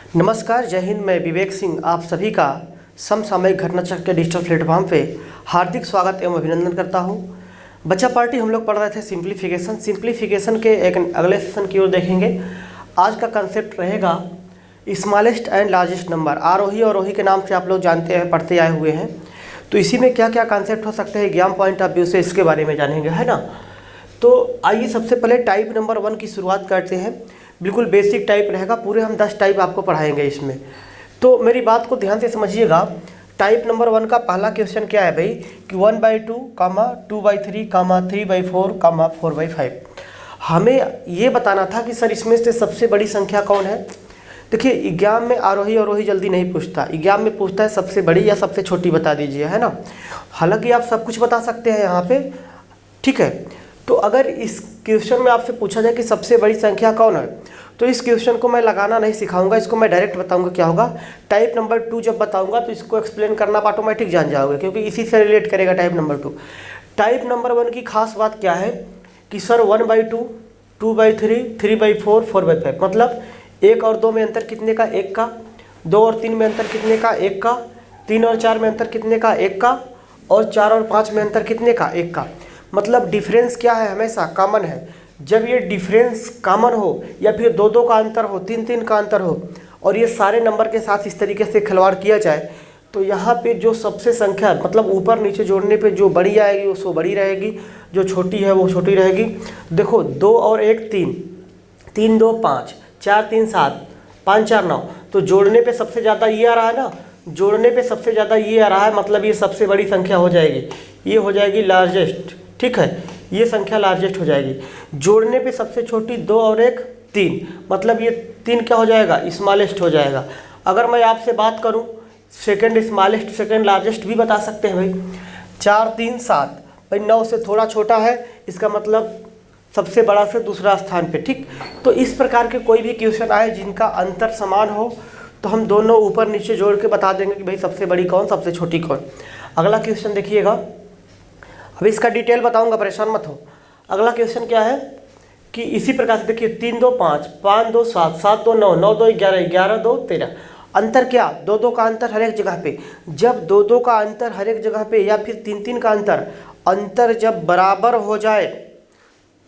नमस्कार, जय हिंद। मैं विवेक सिंह आप सभी का समसामयिक घटना चक्र के डिजिटल प्लेटफॉर्म पे हार्दिक स्वागत एवं अभिनंदन करता हूँ। बच्चा पार्टी हम लोग पढ़ रहे थे सिंप्लीफिकेशन के एक अगले सेशन की ओर देखेंगे। आज का कंसेप्ट रहेगा स्मॉलेस्ट एंड लार्जेस्ट नंबर। आरोही और अवरोही के नाम से आप लोग जानते हैं, पढ़ते आए हुए हैं। तो इसी में क्या क्या कॉन्सेप्ट हो सकते हैं एग्जाम पॉइंट ऑफ व्यू से, इसके बारे में जानेंगे, है ना। तो आइए सबसे पहले टाइप नंबर 1 की शुरुआत करते हैं। बिल्कुल बेसिक टाइप रहेगा, पूरे हम 10 टाइप आपको पढ़ाएंगे इसमें। तो मेरी बात को ध्यान से समझिएगा। टाइप नंबर 1 का पहला क्वेश्चन क्या है भाई कि 1/2, 2/3, 3/4, 4/5। हमें ये बताना था कि सर इसमें से सबसे बड़ी संख्या कौन है। देखिए एग्जाम में आरोही अवरोही जल्दी नहीं पूछता, एग्जाम में पूछता है सबसे बड़ी या सबसे छोटी बता दीजिए, है ना। हालांकि आप सब कुछ बता सकते हैं यहाँ पे, ठीक है। तो अगर इस क्वेश्चन में आपसे पूछा जाए कि सबसे बड़ी संख्या कौन है, तो इस क्वेश्चन को मैं लगाना नहीं सिखाऊंगा, इसको मैं डायरेक्ट बताऊंगा क्या होगा। टाइप नंबर 2 जब बताऊंगा तो इसको एक्सप्लेन करना आप ऑटोमेटिक जान जाओगे, क्योंकि इसी से रिलेट करेगा टाइप नंबर 2। टाइप नंबर 1 की खास बात क्या है कि सर 1/2, 2/3, 3/4, 4/5, मतलब 1 और 2 में अंतर कितने का, 1 का। 2 और 3 में अंतर कितने का, 1 का। 3 और 4 में अंतर कितने का, 1 का। और 4 और 5 में अंतर कितने का, 1 का। मतलब डिफरेंस क्या है, हमेशा कॉमन है। जब ये डिफरेंस कॉमन हो या फिर 2-2 का अंतर हो, 3-3 का अंतर हो, और ये सारे नंबर के साथ इस तरीके से खिलवाड़ किया जाए, तो यहाँ पे जो सबसे संख्या मतलब ऊपर नीचे जोड़ने पे जो बड़ी आएगी वो सो बड़ी रहेगी, जो छोटी है वो छोटी रहेगी। देखो 2 और 1 3, 3 2 5, 4 3 7, 5 4 9, तो जोड़ने पे सबसे ज़्यादा ये आ रहा है ना, जोड़ने पे सबसे ज़्यादा ये आ रहा है, मतलब ये सबसे बड़ी संख्या हो जाएगी, ये हो जाएगी लार्जेस्ट, ठीक है। ये संख्या लार्जेस्ट हो जाएगी। जोड़ने पे सबसे छोटी 2 और 1 3, मतलब ये 3 क्या हो जाएगा, स्मॉलेस्ट हो जाएगा। अगर मैं आपसे बात करूं सेकंड स्मॉलेस्ट सेकंड लार्जेस्ट भी बता सकते हैं भाई। 4 3 7 भाई 9 से थोड़ा छोटा है, इसका मतलब सबसे बड़ा से दूसरा स्थान पे, ठीक। तो इस प्रकार के कोई भी क्वेश्चन आए जिनका अंतर समान हो, तो हम दोनों ऊपर नीचे जोड़ के बता देंगे कि भाई सबसे बड़ी कौन, सबसे छोटी कौन। अगला क्वेश्चन देखिएगा, अभी इसका डिटेल बताऊंगा, परेशान मत हो। अगला क्वेश्चन क्या है कि इसी प्रकार से देखिए 3 2 5, 5 2 7, 7 2 9, 9 2 11, 11 2 13। अंतर क्या, 2-2 का अंतर हर एक जगह पे। जब 2-2 का अंतर हर एक जगह पे या फिर 3-3 का अंतर जब बराबर हो जाए,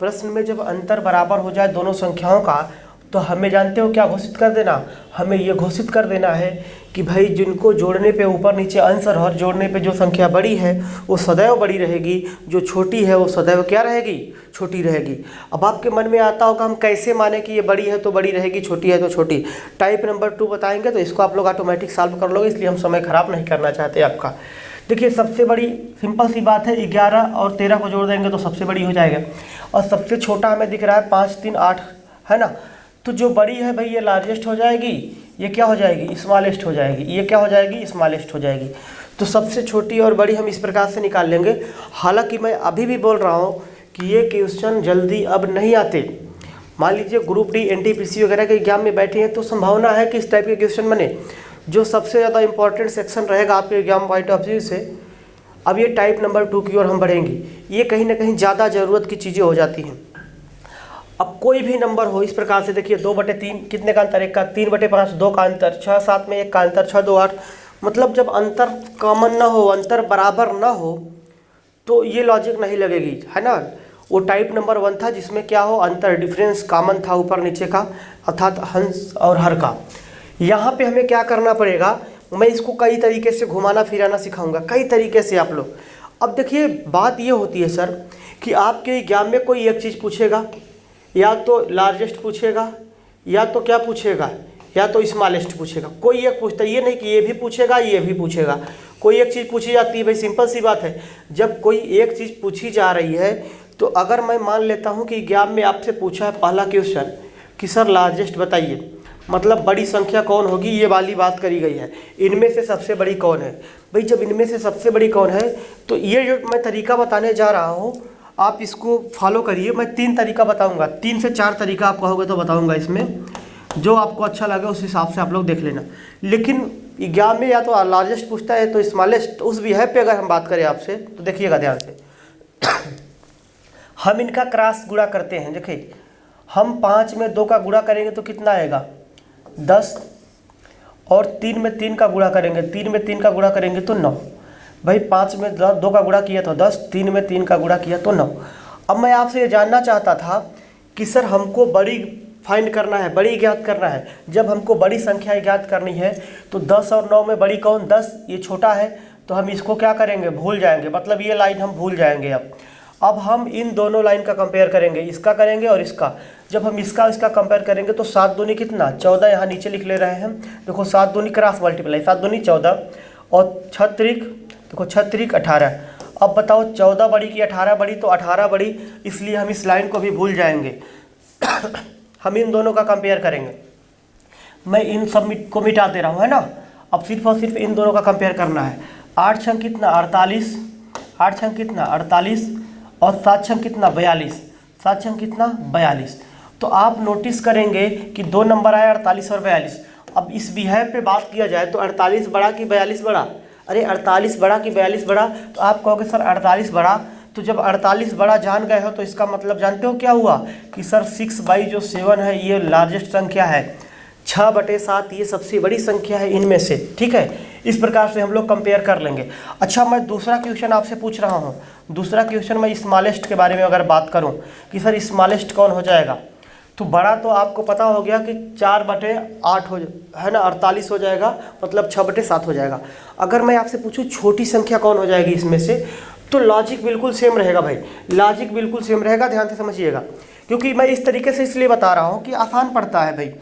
प्रश्न में जब अंतर बराबर हो जाए दोनों संख्याओं का, तो हमें जानते हो क्या घोषित कर देना, हमें ये घोषित कर देना है कि भाई जिनको जोड़ने पे ऊपर नीचे अंश और हर जोड़ने पे जो संख्या बड़ी है वो सदैव बड़ी रहेगी, जो छोटी है वो सदैव क्या रहेगी, छोटी रहेगी। अब आपके मन में आता होगा हम कैसे माने कि ये बड़ी है तो बड़ी रहेगी, छोटी है तो छोटी। टाइप नंबर 2 बताएंगे तो इसको आप लोग ऑटोमेटिक सॉल्व कर लोगे, इसलिए हम समय खराब नहीं करना चाहते आपका। देखिए सबसे बड़ी सिंपल सी बात है, 11 और 13 को जोड़ देंगे तो सबसे बड़ी हो जाएगा। और सबसे छोटा हमें दिख रहा है 5 3 8, है ना। तो जो बड़ी है भाई ये लार्जेस्ट हो जाएगी, ये क्या हो जाएगी, स्मॉलेस्ट हो जाएगी, ये क्या हो जाएगी, स्मॉलेस्ट हो जाएगी। तो सबसे छोटी और बड़ी हम इस प्रकार से निकाल लेंगे। हालांकि मैं अभी भी बोल रहा हूँ कि ये क्वेश्चन जल्दी अब नहीं आते। मान लीजिए ग्रुप डी एनटीपीसी वगैरह के एग्जाम में बैठे हैं तो संभावना है कि इस टाइप के क्वेश्चन बने। जो सबसे ज़्यादा इंपॉर्टेंट सेक्शन रहेगा आपके एग्जाम पॉइंट ऑफ व्यू से, अब ये टाइप नंबर 2 की ओर हम बढ़ेंगे। ये कहीं ना कहीं ज़्यादा ज़रूरत की चीज़ें हो जाती हैं। अब कोई भी नंबर हो इस प्रकार से देखिए 2/3 कितने का अंतर, 1 का। 3/5 2 का अंतर। 6 7 में 1 का अंतर। 6 2 8, मतलब जब अंतर कॉमन ना हो, अंतर बराबर ना हो, तो ये लॉजिक नहीं लगेगी, है ना। वो टाइप नंबर 1 था जिसमें क्या हो, अंतर डिफरेंस कॉमन था ऊपर नीचे का, अर्थात हंस और हर का। यहाँ पे हमें क्या करना पड़ेगा, मैं इसको कई तरीके से घुमाना फिराना सिखाऊंगा, कई तरीके से आप लोग। अब देखिए बात ये होती है सर कि आपके एग्जाम में कोई एक चीज़ पूछेगा, या तो लार्जेस्ट पूछेगा, या तो क्या पूछेगा, या तो स्मॉलेस्ट पूछेगा। कोई एक पूछता है, ये नहीं कि ये भी पूछेगा ये भी पूछेगा, कोई एक चीज़ पूछी जाती है। भाई सिंपल सी बात है, जब कोई एक चीज़ पूछी जा रही है, तो अगर मैं मान लेता हूँ कि एग्जाम में आपसे पूछा है पहला क्वेश्चन कि सर लार्जेस्ट बताइए, मतलब बड़ी संख्या कौन होगी, ये वाली बात करी गई है, इनमें से सबसे बड़ी कौन है। भाई जब इनमें से सबसे बड़ी कौन है, तो ये जो मैं तरीका बताने जा रहा हूँ आप इसको फॉलो करिए। मैं 3 तरीका बताऊंगा, 3 से 4 तरीका आप कहोगे तो बताऊंगा, इसमें जो आपको अच्छा लगे उस हिसाब से आप लोग देख लेना। लेकिन एग्जाम में या तो लार्जेस्ट पूछता है तो स्मॉलेस्ट, उस विषय पे अगर हम बात करें आपसे तो देखिएगा ध्यान से। हम इनका क्रॉस गुणा करते हैं। देखिए हम 5 में 2 का गुणा करेंगे तो कितना आएगा, 10, और 3 में 3 का गुणा करेंगे, 3 में 3 का गुणा करेंगे तो 9। भाई 5 में 2 का गुणा किया तो 10, 3 में 3 का गुणा किया तो 9। अब मैं आपसे ये जानना चाहता था कि सर हमको बड़ी फाइंड करना है, बड़ी ज्ञात करना है। जब हमको बड़ी संख्या ज्ञात करनी है तो 10 और 9 में बड़ी कौन? 10। ये छोटा है तो हम इसको क्या करेंगे? भूल जाएंगे, मतलब ये लाइन हम भूल जाएंगे। अब हम इन दोनों लाइन का कंपेयर करेंगे, इसका करेंगे और इसका। जब हम इसका कंपेयर करेंगे तो 7 दूनी कितना? 14। यहाँ नीचे लिख ले रहे हैं हम, देखो 7 दूनी क्रॉस मल्टीप्लाई, 7 दूनी 14 और 6 त्रिक, देखो 6 त्रिक 18। अब बताओ 14 बड़ी कि 18 बड़ी? तो 18 बड़ी, इसलिए हम इस लाइन को भी भूल जाएंगे। हम इन दोनों का कंपेयर करेंगे। मैं इन सब को मिटा दे रहा हूँ, है ना। अब सिर्फ और सिर्फ इन दोनों का कंपेयर करना है। 8 छंग कितना? 48, 8 छंग कितना? 48 और 7 छंग कितना? 42, 7 छंग कितना? 42। तो आप नोटिस करेंगे कि 2 नंबर आए 48 और 42। अब इस बिहेव पे बात किया जाए तो 48 बड़ा कि 42 बड़ा? अरे 48 बड़ा कि 42 बड़ा? तो आप कहोगे सर 48 बड़ा। तो जब 48 बड़ा जान गए हो तो इसका मतलब जानते हो क्या हुआ कि सर 6/7 है, ये लार्जेस्ट संख्या है। 6/7 ये सबसे बड़ी संख्या है इनमें से, ठीक है। इस प्रकार से हम लोग कंपेयर कर लेंगे। अच्छा, मैं दूसरा क्वेश्चन आपसे पूछ रहा हूँ। दूसरा क्वेश्चन मैं स्मॉलेस्ट के बारे में अगर बात करूँ कि सर स्मॉलेस्ट कौन हो जाएगा, तो बड़ा तो आपको पता हो गया कि 4/8 हो, है ना, 48 हो जाएगा, मतलब 6/7 हो जाएगा। अगर मैं आपसे पूछूं छोटी संख्या कौन हो जाएगी इसमें से, तो लॉजिक बिल्कुल सेम रहेगा भाई, लॉजिक बिल्कुल सेम रहेगा, ध्यान से समझिएगा। क्योंकि मैं इस तरीके से इसलिए बता रहा हूँ कि आसान पड़ता है भाई,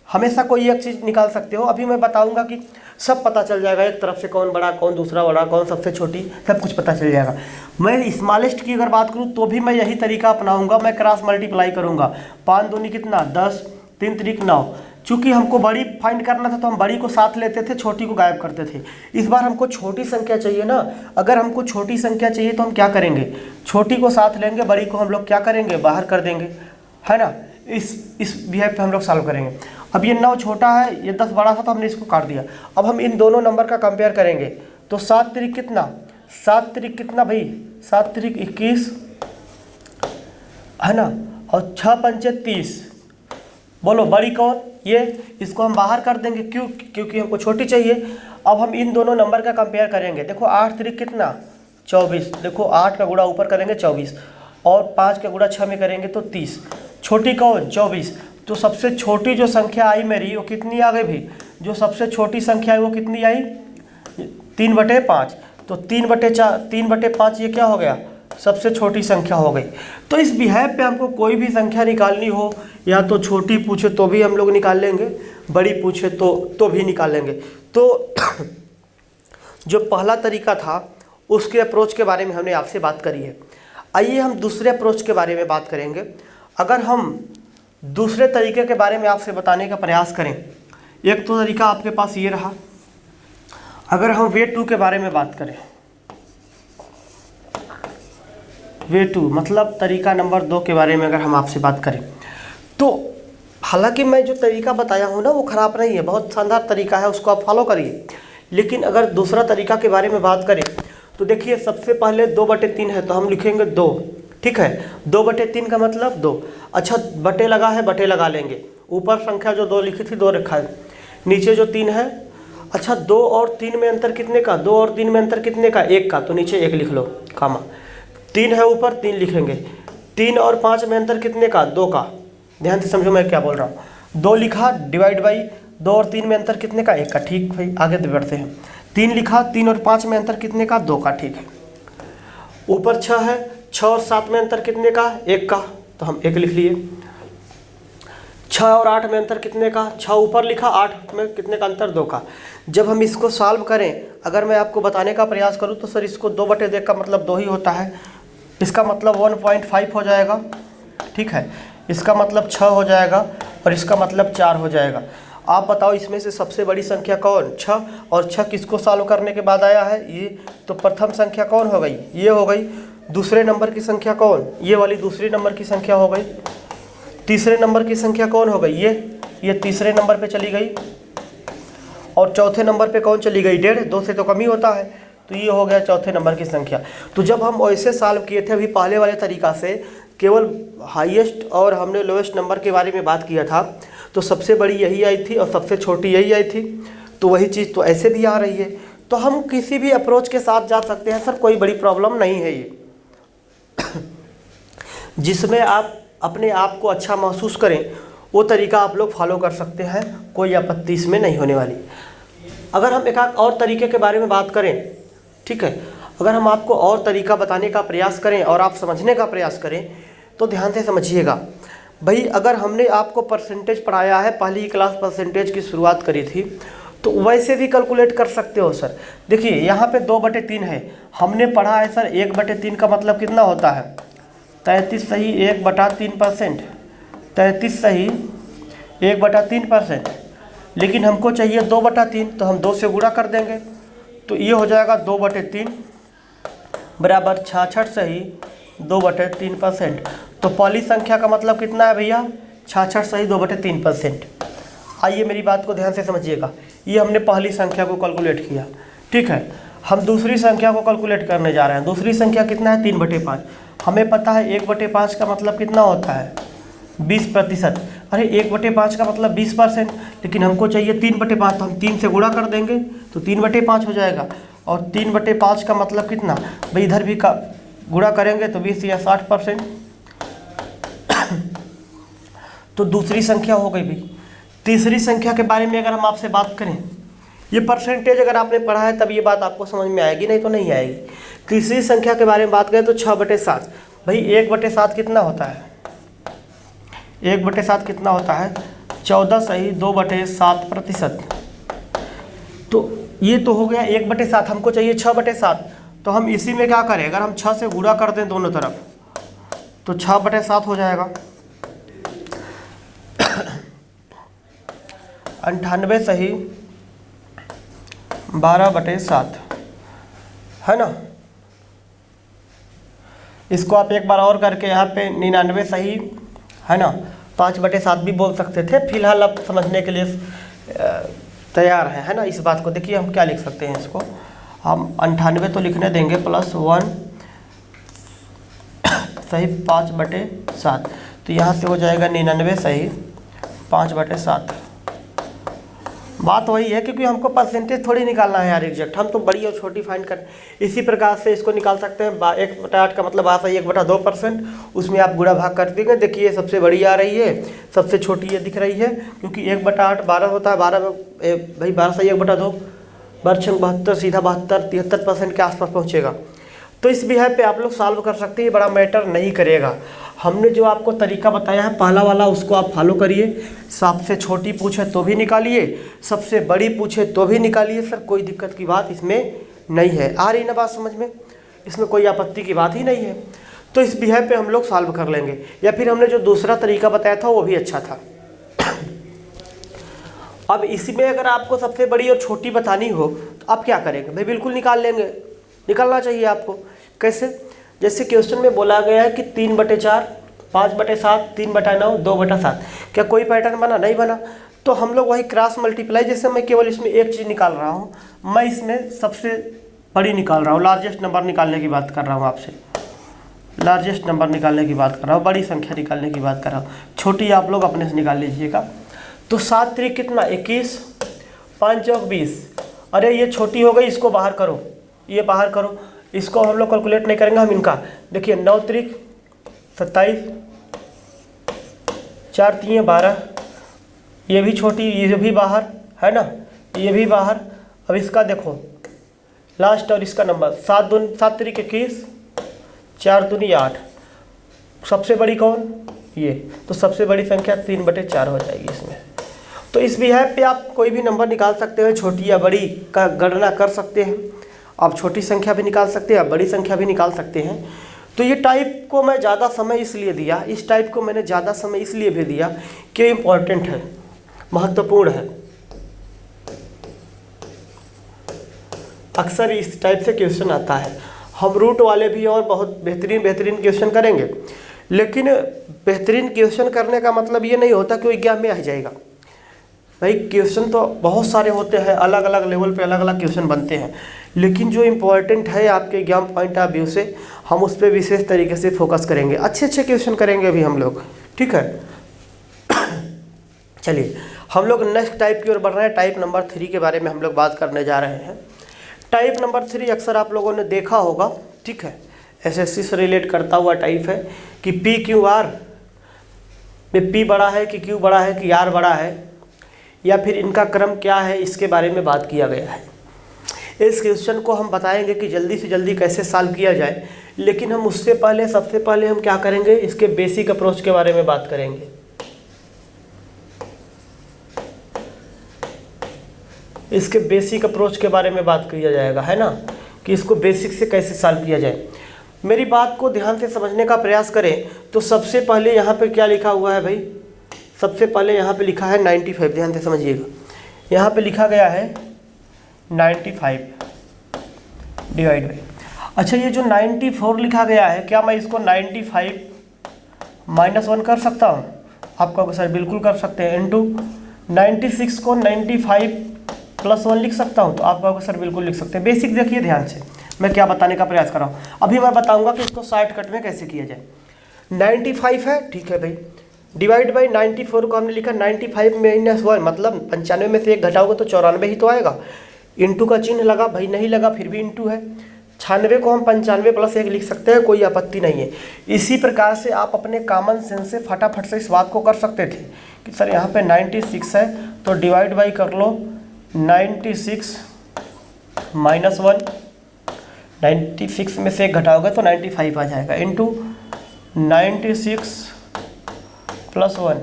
हमेशा कोई एक चीज़ निकाल सकते हो। अभी मैं बताऊंगा कि सब पता चल जाएगा, एक तरफ से कौन बड़ा, कौन दूसरा बड़ा, कौन सबसे छोटी, सब कुछ पता चल जाएगा। मैं स्मॉलेस्ट की अगर बात करूं तो भी मैं यही तरीका अपनाऊंगा, मैं क्रॉस मल्टीप्लाई करूंगा। 5 दूनी कितना? 10, 3 त्रिक 9। चूँकि हमको बड़ी फाइंड करना था तो हम बड़ी को साथ लेते थे, छोटी को गायब करते थे। इस बार हमको छोटी संख्या चाहिए ना। अगर हमको छोटी संख्या चाहिए तो हम क्या करेंगे? छोटी को साथ लेंगे, बड़ी को हम लोग क्या करेंगे? बाहर कर देंगे, है ना। इस बिहेव पे हम लोग सॉल्व करेंगे। अब ये 9 छोटा है, ये 10 बड़ा था तो हमने इसको काट दिया। अब हम इन दोनों नंबर का कंपेयर करेंगे तो 7 त्रिक कितना? 7 त्रिक कितना भाई? 7 त्रिक 21, है ना, और 6 पंचे 30। बोलो बड़ी कौन? ये। इसको हम बाहर कर देंगे, क्यों? क्योंकि हमको छोटी चाहिए। अब हम इन दोनों नंबर का कंपेयर करेंगे। देखो 8 त्रिक कितना? 24। देखो 8 का गुणा ऊपर करेंगे 24 और 5 का गुणा 6 में करेंगे तो 30। छोटी कौन? 24। तो सबसे छोटी जो संख्या आई मेरी वो कितनी आ गई भाई? जो सबसे छोटी संख्या है वो कितनी आई? 3/5। तो 3/5 ये क्या हो गया? सबसे छोटी संख्या हो गई। तो इस बिहेव पे हमको कोई भी संख्या निकालनी हो, या तो छोटी पूछे तो भी हम लोग निकाल लेंगे, बड़ी पूछे तो भी निकाल लेंगे। तो जो पहला तरीका था उसके अप्रोच के बारे में हमने आपसे बात करी है। आइए हम दूसरे अप्रोच के बारे में बात करेंगे। अगर हम दूसरे तरीके के बारे में आपसे बताने का प्रयास करें, एक तो तरीका आपके पास ये रहा। अगर हम वे 2 के बारे में बात करें, वे 2 मतलब तरीका नंबर 2 के बारे में अगर हम आपसे बात करें, तो हालांकि मैं जो तरीका बताया हूँ ना वो ख़राब नहीं है, बहुत शानदार तरीका है, उसको आप फॉलो करिए। लेकिन अगर दूसरा तरीका के बारे में बात करें तो देखिए, सबसे पहले 2/3 है तो हम लिखेंगे 2, ठीक है। 2/3 का मतलब 2। अच्छा, बटे लगा है, बटे लगा लेंगे। ऊपर संख्या जो 2 लिखी थी 2 रखा है, नीचे जो 3 है। अच्छा, 2 और 3 में अंतर कितने का? 2 और 3 में अंतर कितने का? 1 का। तो नीचे 1 लिख लो, कामा। 3 है ऊपर, 3 लिखेंगे। 3 और 5 में अंतर कितने का? 2 का। ध्यान से समझो मैं क्या बोल रहा हूँ। 2 लिखा, डिवाइड बाई 2 और 3 में अंतर कितने का? 1 का। ठीक भाई, आगे बढ़ते हैं। 3 लिखा, 3 और 5 में अंतर कितने का? 2 का। ठीक है। ऊपर 6 है, 6 और 7 में अंतर कितने का? 1 का। तो हम 1 लिख लिए। 6 और 8 में अंतर कितने का? 6 ऊपर लिखा, 8 में कितने का अंतर? 2 का। जब हम इसको सॉल्व करें, अगर मैं आपको बताने का प्रयास करूं तो सर इसको 2/2 का मतलब 2 ही होता है। इसका मतलब 1.5 हो जाएगा, ठीक है। इसका मतलब 6 हो जाएगा और इसका मतलब 4 हो जाएगा। आप बताओ इसमें से सबसे बड़ी संख्या कौन? 6। और 6 किसको सॉल्व करने के बाद आया है? ये। तो प्रथम संख्या कौन हो गई? ये हो गई। दूसरे नंबर की संख्या कौन? ये वाली दूसरे नंबर की संख्या हो गई। तीसरे नंबर की संख्या कौन हो गई? ये तीसरे नंबर पे चली गई। और चौथे नंबर पे कौन चली गई? 1.5। 2 से तो कम ही होता है, तो ये हो गया चौथे नंबर की संख्या। तो जब हम ऐसे सॉल्व किए थे अभी पहले वाले तरीका से, केवल हाईएस्ट और हमने लोएस्ट नंबर के बारे में बात किया था, तो सबसे बड़ी यही आई थी और सबसे छोटी यही आई थी, तो वही चीज़ तो ऐसे भी आ रही है। तो हम किसी भी अप्रोच के साथ जा सकते हैं सर, कोई बड़ी प्रॉब्लम नहीं है ये। जिसमें आप अपने आप को अच्छा महसूस करें वो तरीका आप लोग फॉलो कर सकते हैं, कोई आपत्ति इसमें नहीं होने वाली। अगर हम एक और तरीके के बारे में बात करें, ठीक है, अगर हम आपको और तरीका बताने का प्रयास करें और आप समझने का प्रयास करें तो ध्यान से समझिएगा भाई। अगर हमने आपको परसेंटेज पढ़ाया है, पहली क्लास परसेंटेज की शुरुआत करी थी, तो वैसे भी कैलकुलेट कर सकते हो सर। देखिए यहाँ पे 2/3 है, हमने पढ़ा है सर 1/3 का मतलब कितना होता है 33 सही 1/3%, 33 सही 1/3%। लेकिन हमको चाहिए 2/3, तो हम 2 से गुणा कर देंगे, तो ये हो जाएगा 2/3 बराबर 66 सही 2/3%। तो पहली संख्या का मतलब कितना है भैया 66 सही 2/3%। आइए मेरी बात को ध्यान से समझिएगा, ये हमने पहली संख्या को कैलकुलेट किया, ठीक है। हम दूसरी संख्या को कैलकुलेट करने जा रहे हैं। दूसरी संख्या कितना है 3/5। हमें पता है 1/5 का मतलब कितना होता है 20%। अरे 1/5 का मतलब 20%, लेकिन हमको चाहिए 3/5, तो हम 3 से गुणा कर देंगे तो 3/5 हो जाएगा। और 3/5 का मतलब कितना भाई, इधर भी का गुणा करेंगे तो 20 या 60%। तो दूसरी संख्या हो गई भाई। तीसरी संख्या के बारे में अगर हम आपसे बात करें, ये परसेंटेज अगर आपने पढ़ा है तब ये बात आपको समझ में आएगी, नहीं तो नहीं आएगी। तीसरी संख्या के बारे में बात करें तो 6/7। भाई 1/7 कितना होता है 1/7 कितना होता है 14 सही 2/7%। तो ये तो हो गया 1/7, हमको चाहिए 6/7। तो हम इसी में क्या करें, अगर हम 6 से गुणा कर दें दोनों तरफ तो 6/7 हो जाएगा। 98 सही 12/7 है ना। इसको आप एक बार और करके यहाँ पे 99 सही है ना 5/7 भी बोल सकते थे। फिलहाल आप समझने के लिए तैयार है ना इस बात को। देखिए हम क्या लिख सकते हैं, इसको हम 98 तो लिखने देंगे +1 सही 5/7। तो यहाँ से हो जाएगा 99 सही 5/7। बात वही है, क्योंकि हमको परसेंटेज थोड़ी निकालना है यार एग्जैक्ट, हम तो बड़ी और छोटी फाइंड कर। इसी प्रकार से इसको निकाल सकते हैं। 1/8 का मतलब आता है 1/2%, उसमें आप गुणा भाग कर देंगे। देखिए सबसे बड़ी आ रही है, सबसे छोटी ये दिख रही है, क्योंकि 1/8 12 होता है। 12 भाई 12 सही 1/2 12 72 सीधा 72 73% के आसपास पहुँचेगा। तो इस बिहार पे आप लोग सॉल्व कर सकते हैं, ये बड़ा मैटर नहीं करेगा। हमने जो आपको तरीका बताया है पहला वाला, उसको आप फॉलो करिए। सबसे छोटी पूछे तो भी निकालिए, सबसे बड़ी पूछे तो भी निकालिए सर, कोई दिक्कत की बात इसमें नहीं है। आ रही ना बात समझ में, इसमें कोई आपत्ति की बात ही नहीं है। तो इस बिहार पे हम लोग सॉल्व कर लेंगे। या फिर हमने जो दूसरा तरीका बताया था वो भी अच्छा था। अब इसमें अगर आपको सबसे बड़ी और छोटी बतानी हो तो आप क्या करेंगे भाई, बिल्कुल निकाल लेंगे, निकालना चाहिए आपको। कैसे, जैसे क्वेश्चन में बोला गया है कि 3/4 5/7 3/9 2/7। क्या कोई पैटर्न बना? नहीं बना। तो हम लोग वही क्रॉस मल्टीप्लाई, जैसे मैं केवल इसमें एक चीज़ निकाल रहा हूँ, मैं इसमें सबसे बड़ी निकाल रहा हूँ, लार्जेस्ट नंबर निकालने की बात कर रहा हूँ आपसे, लार्जेस्ट नंबर निकालने की बात कर रहा हूँ, बड़ी संख्या निकालने की बात कर रहा हूँ। छोटी आप लोग अपने से निकाल लीजिएगा। तो 7 त्रिक कितना 21 5 चौक 20। अरे ये छोटी हो गई, इसको बाहर करो, ये बाहर करो, इसको हम लोग कैलकुलेट नहीं करेंगे हम इनका। देखिए 9 त्रिक 27 4 3 12, ये भी छोटी, ये भी बाहर है ना, ये भी बाहर। अब इसका देखो लास्ट और इसका नंबर 7 त्रिक 21 4 दूनी 8। सबसे बड़ी कौन? ये। तो सबसे बड़ी संख्या 3/4 हो जाएगी इसमें। तो इस बिहार पे आप कोई भी नंबर निकाल सकते हैं, छोटी या बड़ी का गणना कर सकते हैं। आप छोटी संख्या भी निकाल सकते हैं, आप बड़ी संख्या भी निकाल सकते हैं। तो ये टाइप को मैं ज़्यादा समय इसलिए दिया, इस टाइप को मैंने ज़्यादा समय इसलिए भी दिया कि इम्पोर्टेंट है, महत्वपूर्ण है। अक्सर इस टाइप से क्वेश्चन आता है। हम रूट वाले भी और बहुत बेहतरीन क्वेश्चन करेंगे, लेकिन बेहतरीन क्वेश्चन करने का मतलब ये नहीं होता कि वो एग्जाम में आ जाएगा। भाई क्वेश्चन तो बहुत सारे होते हैं, अलग अलग लेवल पे अलग अलग क्वेश्चन बनते हैं, लेकिन जो इम्पोर्टेंट है आपके एग्जाम पॉइंट ऑफ व्यू से, हम उस पर विशेष तरीके से फोकस करेंगे। अच्छे क्वेश्चन करेंगे अभी हम लोग, ठीक है। चलिए हम लोग नेक्स्ट टाइप की ओर बढ़ रहे हैं। टाइप नंबर 3 के बारे में हम लोग बात करने जा रहे हैं। टाइप नंबर 3 अक्सर आप लोगों ने देखा होगा, ठीक है, एसएससी से रिलेट करता हुआ टाइप है कि पी क्यू आर में पी बड़ा है कि क्यू बड़ा है कि आर बड़ा है, या फिर इनका क्रम क्या है, इसके बारे में बात किया गया है। इस क्वेश्चन को हम बताएंगे कि जल्दी से जल्दी कैसे सॉल्व किया जाए, लेकिन हम उससे पहले सबसे पहले हम क्या करेंगे, इसके बेसिक अप्रोच के बारे में बात करेंगे। इसके बेसिक अप्रोच के बारे में बात किया जाएगा, है ना, कि इसको बेसिक से कैसे सॉल्व किया जाए। मेरी बात को ध्यान से समझने का प्रयास करें तो सबसे पहले यहाँ पे क्या लिखा हुआ है भाई, सबसे पहले यहाँ पे लिखा है 95। ध्यान से समझिएगा, यहाँ पे लिखा गया है 95 डिवाइड बाई, अच्छा ये जो 94 लिखा गया है, क्या मैं इसको 95 -1 कर सकता हूँ? आप कहोगे सर बिल्कुल कर सकते हैं। इनटू 96 को 95 + 1 लिख सकता हूँ, तो आप कहोगे सर बिल्कुल लिख सकते हैं। बेसिक देखिए ध्यान से, मैं क्या बताने का प्रयास कर रहा हूँ। अभी मैं बताऊँगा कि इसको शॉर्टकट में कैसे किया जाए। 95 है, ठीक है भाई, डिवाइड बाई 94 को हमने लिखा 95 -1, मतलब 95 में से 1 घटाओगे तो 94 ही तो आएगा। इंटू का चिन्ह लगा भाई, नहीं लगा फिर भी इंटू है। 96 को हम 95 + 1 लिख सकते हैं, कोई आपत्ति नहीं है। इसी प्रकार से आप अपने कॉमन सेंस से फटाफट से इस बात को कर सकते थे कि सर यहाँ पे 96 है तो डिवाइड बाई कर लो 96 -1, 96 में से 1 घटाओगे तो 95 आ जाएगा, इंटू 96 + 1,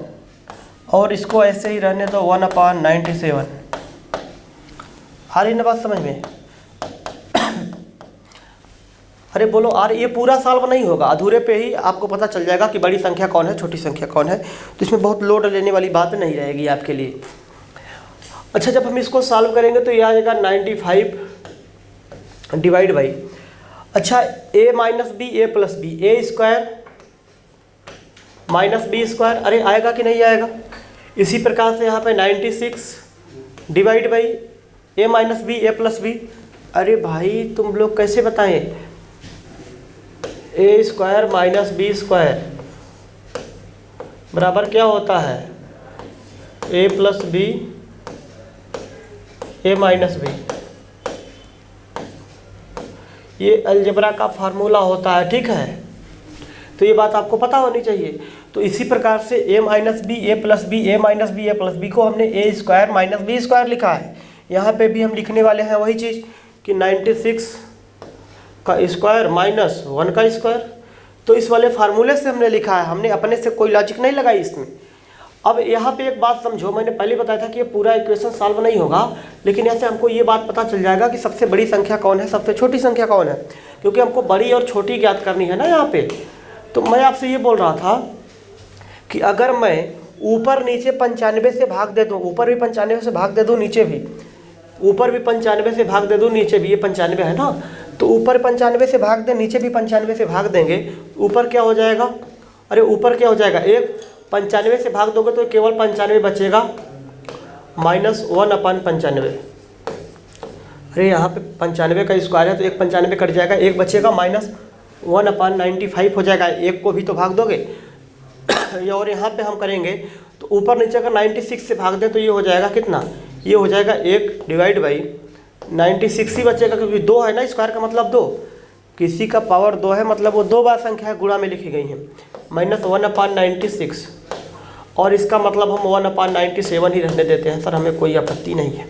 और इसको ऐसे ही रहने दो 1/97। आ रही ना बात समझ में? अरे बोलो आर, ये पूरा सॉल्व नहीं होगा, अधूरे पे ही आपको पता चल जाएगा कि बड़ी संख्या कौन है, छोटी संख्या कौन है, तो इसमें बहुत लोड लेने वाली बात नहीं रहेगी आपके लिए। अच्छा, जब हम इसको सॉल्व करेंगे तो ये आ जाएगा 95 डिवाइड बाई, अच्छा a - b a + b, a² - b², अरे आएगा कि नहीं आएगा। इसी प्रकार से यहाँ पे 96 divide by a - b a + b, अरे भाई तुम लोग कैसे बताएं, a² - b² बराबर क्या होता है, a + b a - b, ये अलजेब्रा का फार्मूला होता है, ठीक है, तो ये बात आपको पता होनी चाहिए। तो इसी प्रकार से a - b a + b a - b a + b को हमने a² - b² लिखा है। यहाँ पे भी हम लिखने वाले हैं वही चीज़ कि 96 का स्क्वायर माइनस 1 का स्क्वायर, तो इस वाले फार्मूले से हमने लिखा है, हमने अपने से कोई लॉजिक नहीं लगाई इसमें। अब यहाँ पे एक बात समझो, मैंने पहले बताया था कि ये पूरा इक्वेशन सॉल्व नहीं होगा, लेकिन ऐसे हमको ये बात पता चल जाएगा कि सबसे बड़ी संख्या कौन है, सबसे छोटी संख्या कौन है, क्योंकि हमको बड़ी और छोटी ज्ञात करनी है ना यहाँ पे। तो मैं आपसे ये बोल रहा था कि अगर मैं ऊपर नीचे 95 से भाग दे दूँ, ऊपर भी 95 से भाग दे दूँ, नीचे भी, ऊपर भी 95 से भाग दे दूँ, नीचे भी, ये 95 है ना, तो ऊपर 95 से भाग दें, नीचे भी 95 से भाग देंगे, ऊपर क्या हो जाएगा, अरे ऊपर क्या हो जाएगा, एक 95 से भाग दोगे तो केवल 95 बचेगा, -1/95। अरे यहाँ पे 95 का स्क्वायर है तो एक 95 कट जाएगा, एक बचेगा, -1/95 हो जाएगा, एक को भी तो भाग दोगे। और यहाँ पे हम करेंगे तो ऊपर नीचे अगर 96 से भाग दें तो ये हो जाएगा कितना, ये हो जाएगा 1 डिवाइड बाई 96 ही बचेगा, क्योंकि 2 है ना, स्क्वायर का मतलब 2, किसी का पावर 2 है, मतलब वो 2 बार संख्या गुणा में लिखी गई है, -1/96, और इसका मतलब हम 1/97 ही रहने देते हैं सर, हमें कोई आपत्ति नहीं है।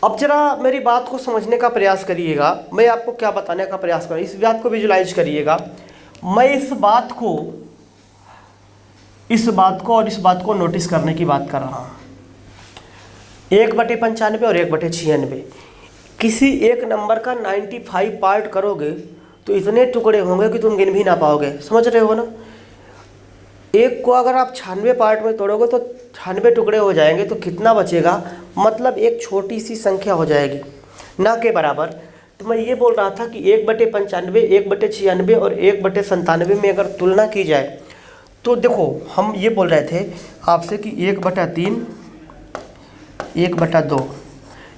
अब जरा मेरी बात को समझने का प्रयास करिएगा, मैं आपको क्या बताने का प्रयास कर रहा हूँ, इस बात को विजुलाइज करिएगा। मैं इस बात को और इस बात को नोटिस करने की बात कर रहा हूँ। 1/95 और 1/96, किसी एक नंबर का 95 पार्ट करोगे तो इतने टुकड़े होंगे कि तुम गिन भी ना पाओगे, समझ रहे हो ना। एक को अगर आप 96 पार्ट में तोड़ोगे तो 96 टुकड़े हो जाएंगे, तो कितना बचेगा, मतलब एक छोटी सी संख्या हो जाएगी, ना के बराबर। तो मैं ये बोल रहा था कि 1/95, 1/96 और 1/97 में अगर तुलना की जाए तो देखो, हम ये बोल रहे थे आपसे कि 1/3, 1/2,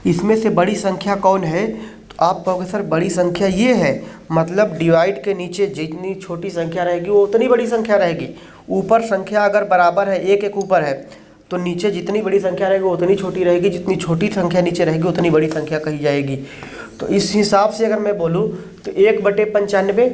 इसमें से बड़ी संख्या कौन है, तो आप कहोगे सर बड़ी संख्या ये है, मतलब डिवाइड के नीचे जितनी छोटी संख्या रहेगी वो उतनी बड़ी संख्या रहेगी। ऊपर संख्या अगर बराबर है, एक ऊपर है, तो नीचे जितनी बड़ी संख्या रहेगी उतनी छोटी रहेगी, जितनी छोटी संख्या नीचे रहेगी उतनी बड़ी संख्या कही जाएगी। तो इस हिसाब से अगर मैं बोलूँ तो 1/95,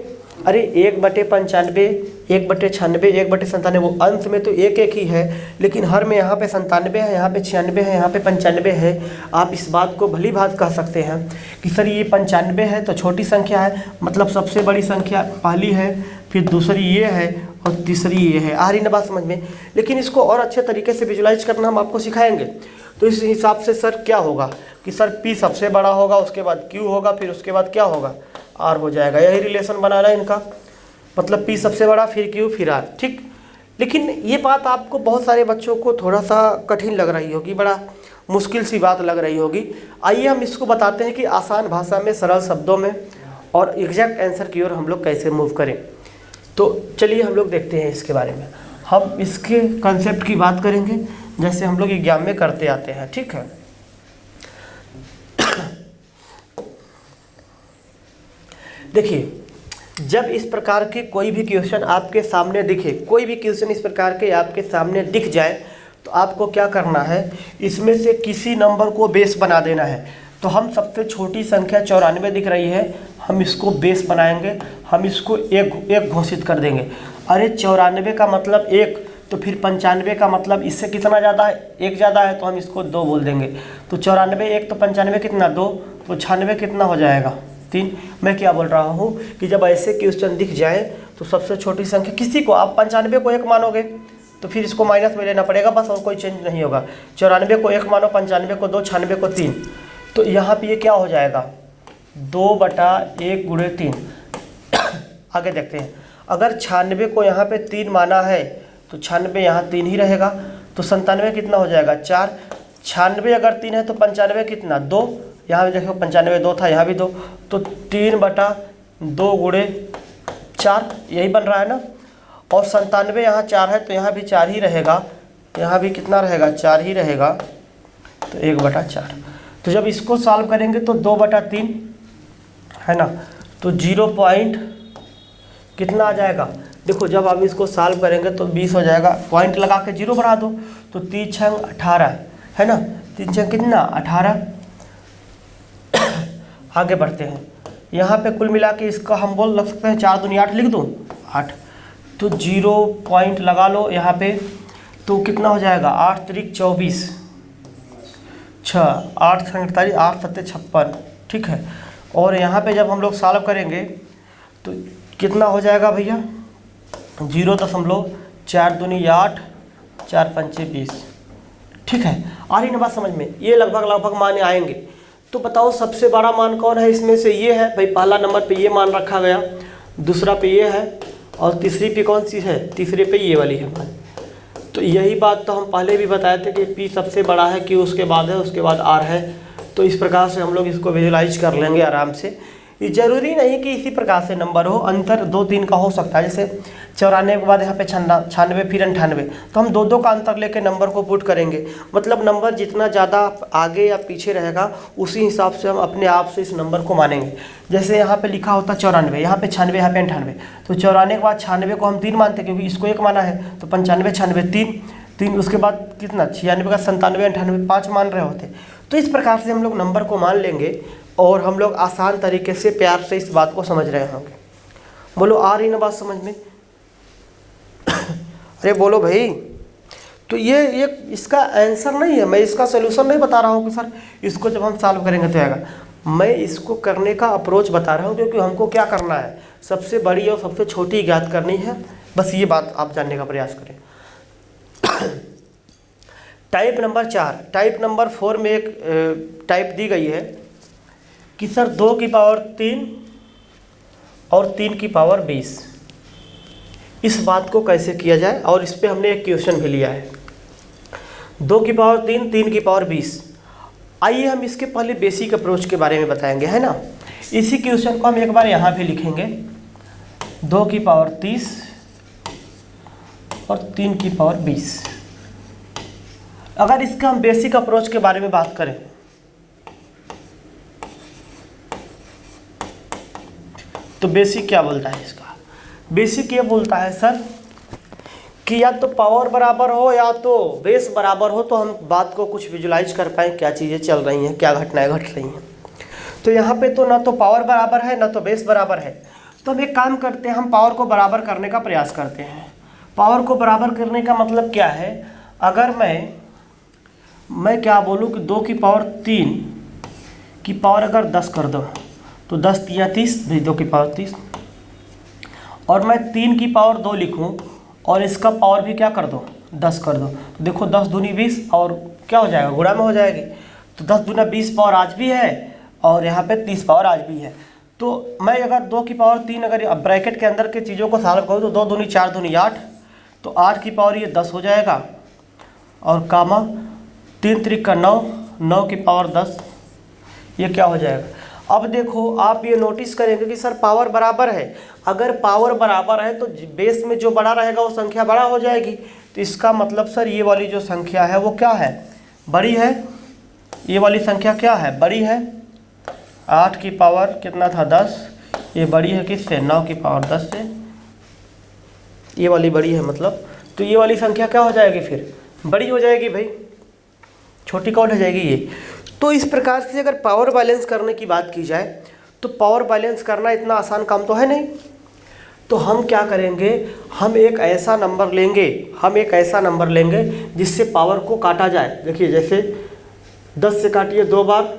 अरे 1/95, 1/96, 1/97, वो अंश में तो एक एक ही है, लेकिन हर में यहाँ पे 97 है, यहाँ पे 96 है, यहाँ पे 95 है। आप इस बात को भली भांति कह सकते हैं कि सर ये 95 है तो छोटी संख्या है, मतलब सबसे बड़ी संख्या पहली है, फिर दूसरी ये है और तीसरी ये है। आ रही ना बात समझ में? लेकिन इसको और अच्छे तरीके से विजुलाइज करना हम आपको सिखाएंगे। तो इस हिसाब से सर क्या होगा कि सर P सबसे बड़ा होगा, उसके बाद Q होगा, फिर उसके बाद क्या होगा, R हो जाएगा। यही रिलेशन बनाना है इनका, मतलब P सबसे बड़ा, फिर Q, फिर R, ठीक। लेकिन ये बात आपको बहुत सारे बच्चों को थोड़ा सा कठिन लग रही होगी, बड़ा मुश्किल सी बात लग रही होगी। आइए हम इसको बताते हैं कि आसान भाषा में, सरल शब्दों में और एग्जैक्ट आंसर की ओर हम लोग कैसे मूव करें। तो चलिए हम लोग देखते हैं इसके बारे में। हम इसके कंसेप्ट की बात करेंगे जैसे हम लोग एग्जाम में करते आते हैं, ठीक है। देखिए, जब इस प्रकार के कोई भी क्वेश्चन आपके सामने दिखे, कोई भी क्वेश्चन इस प्रकार के आपके सामने दिख जाए, तो आपको क्या करना है, इसमें से किसी नंबर को बेस बना देना है। तो हम सबसे छोटी संख्या 94 दिख रही है, हम इसको बेस बनाएंगे, हम इसको एक घोषित कर देंगे। अरे 94 का मतलब 1, तो फिर 95 का मतलब इससे कितना ज़्यादा है, 1 ज़्यादा है, तो हम इसको 2 बोल देंगे। तो 94 1, तो 95 कितना 2, तो 96 कितना हो जाएगा 3। मैं क्या बोल रहा हूँ कि जब ऐसे क्वेश्चन दिख जाए तो सबसे छोटी संख्या किसी को, आप 95 को 1 मानोगे तो फिर इसको माइनस में लेना पड़ेगा, बस और कोई चेंज नहीं होगा। 94 को 1 मानो, 95 को 2, 96 को 3, तो यहाँ पे ये क्या हो जाएगा 2/1 × 3। आगे देखते हैं, अगर 96 को यहाँ पे 3 माना है तो 96 यहाँ 3 ही रहेगा, तो 97 कितना हो जाएगा 4। 96 अगर 3 है तो 95 कितना 2, यहाँ भी देखो 95 2 था, यहाँ भी 2, तो 3/2 × 4 यही बन रहा है ना। और 97 यहाँ 4 है तो यहाँ भी 4 ही रहेगा, यहाँ भी कितना रहेगा 4 ही रहेगा, तो 1/4। तो जब इसको सॉल्व करेंगे तो 2/3 है ना, तो 0 पॉइंट कितना आ जाएगा। देखो जब आप इसको सॉल्व करेंगे तो 20 हो जाएगा, पॉइंट लगा के 0 बढ़ा दो, तो 3 छंग 18 है ना, 3 छंग कितना 18। आगे बढ़ते हैं, यहाँ पे कुल मिला के इसका हम बोल लग सकते हैं 4 दूनी 8 लिख दूँ 8, तो 0 पॉइंट लगा लो यहाँ पे, तो कितना हो जाएगा 8 त्रिक 24, 6 8 48, 8 7 56, ठीक है। और यहाँ पे जब हम लोग सॉल्व करेंगे तो कितना हो जाएगा भैया 0.4 दूनी 8, 4 पंचे 20, ठीक है। आ रही ना बात समझ में? ये लगभग मान आएंगे। तो बताओ सबसे बड़ा मान कौन है इसमें से? ये है भाई, पहला नंबर पे ये मान रखा गया, दूसरा पे ये है, और तीसरी पे कौन सी है, तीसरे पे ये वाली है मान। तो यही बात तो हम पहले भी बताए थे कि P सबसे बड़ा है, Q उसके बाद है, उसके बाद R है। तो इस प्रकार से हम लोग इसको विजुलाइज कर लेंगे आराम से। ये जरूरी नहीं कि इसी प्रकार से नंबर हो, अंतर 2-3 का हो सकता है। जैसे 94 के बाद यहाँ पे 96 फिर 98, तो हम 2-2 का अंतर लेके नंबर को पुट करेंगे। मतलब नंबर जितना ज़्यादा आगे या पीछे रहेगा उसी हिसाब से हम अपने आप से इस नंबर को मानेंगे। जैसे यहाँ पे लिखा होता 94, यहाँ पे 96, यहाँ पे 98, तो 94 के बाद 96 को हम 3 मानते हैं क्योंकि इसको 1 माना है, तो 95 96 3, उसके बाद कितना 96 का 97 98 5 मान रहे होते। तो इस प्रकार से हम लोग नंबर को मान लेंगे और हम लोग आसान तरीके से प्यार से इस बात को समझ रहे होंगे। बोलो आ रही ना बात समझ में? अरे बोलो भाई। तो ये इसका आंसर नहीं है, मैं इसका सोल्यूशन नहीं बता रहा हूँ कि सर इसको जब हम सॉल्व करेंगे तो आएगा। मैं इसको करने का अप्रोच बता रहा हूँ क्योंकि हमको क्या करना है, सबसे बड़ी और सबसे छोटी ज्ञात करनी है। बस ये बात आप जानने का प्रयास करें। टाइप नंबर 4, टाइप नंबर 4 में एक टाइप दी गई है कि सर 2 की पावर 3 और 3 की पावर 20, इस बात को कैसे किया जाए, और इस पे हमने एक क्वेश्चन भी लिया है। 2 की पावर 3, 3 की पावर 20। आइए हम इसके पहले बेसिक अप्रोच के बारे में बताएंगे, है ना। इसी क्वेश्चन को हम एक बार यहाँ पे लिखेंगे, 2 की पावर 30 और 3 की पावर 20। अगर इसका हम बेसिक अप्रोच के बारे में बात करें तो बेसिक क्या बोलता है इसका? बेसिक ये बोलता है सर कि या तो पावर बराबर हो या तो बेस बराबर हो, तो हम बात को कुछ विजुलाइज कर पाएँ क्या चीज़ें चल रही हैं, क्या घटनाएं घट रही हैं। तो यहाँ पे तो ना तो पावर बराबर है ना तो बेस बराबर है। तो हम एक काम करते हैं, हम पावर को बराबर करने का प्रयास करते हैं। पावर को बराबर करने का मतलब क्या है, अगर मैं क्या बोलूँ कि 2 की पावर 3 की पावर अगर 10 कर दो तो 10 तिया 30, 2 की पावर 30, और मैं 3 की पावर 2 लिखूँ और इसका पावर भी क्या कर दो 10 कर दो, तो देखो 10 दूनी 20 और क्या हो जाएगा, गुणा में हो जाएगी। तो 10 दूना 20 पावर आज भी है और यहाँ पे 30 पावर आज भी है। तो मैं अगर 2 की पावर 3 अगर ब्रैकेट के अंदर के चीज़ों को सॉल्व करूँ तो 2 दूनी 4 दूनी 8, तो 8 की पावर ये 10 हो जाएगा, और कामा 3 त्रिक का 9, 9 की पावर 10, ये क्या हो जाएगा। अब देखो आप ये नोटिस करेंगे कि सर पावर बराबर है, अगर पावर बराबर है तो बेस में जो बड़ा रहेगा वो संख्या बड़ा हो जाएगी। तो इसका मतलब सर ये वाली जो संख्या है वो क्या है, बड़ी है। ये वाली संख्या क्या है, बड़ी है। 8 की पावर कितना था 10, ये बड़ी है किससे, 9 की पावर 10 से, ये वाली बड़ी है मतलब। तो ये वाली संख्या क्या हो जाएगी, फिर बड़ी हो जाएगी भाई, छोटी कौन हो जाएगी ये। तो इस प्रकार से अगर पावर बैलेंस करने की बात की जाए तो पावर बैलेंस करना इतना आसान काम तो है नहीं। तो हम क्या करेंगे, हम एक ऐसा नंबर लेंगे जिससे पावर को काटा जाए। देखिए जैसे 10 से काटिए 2 बार,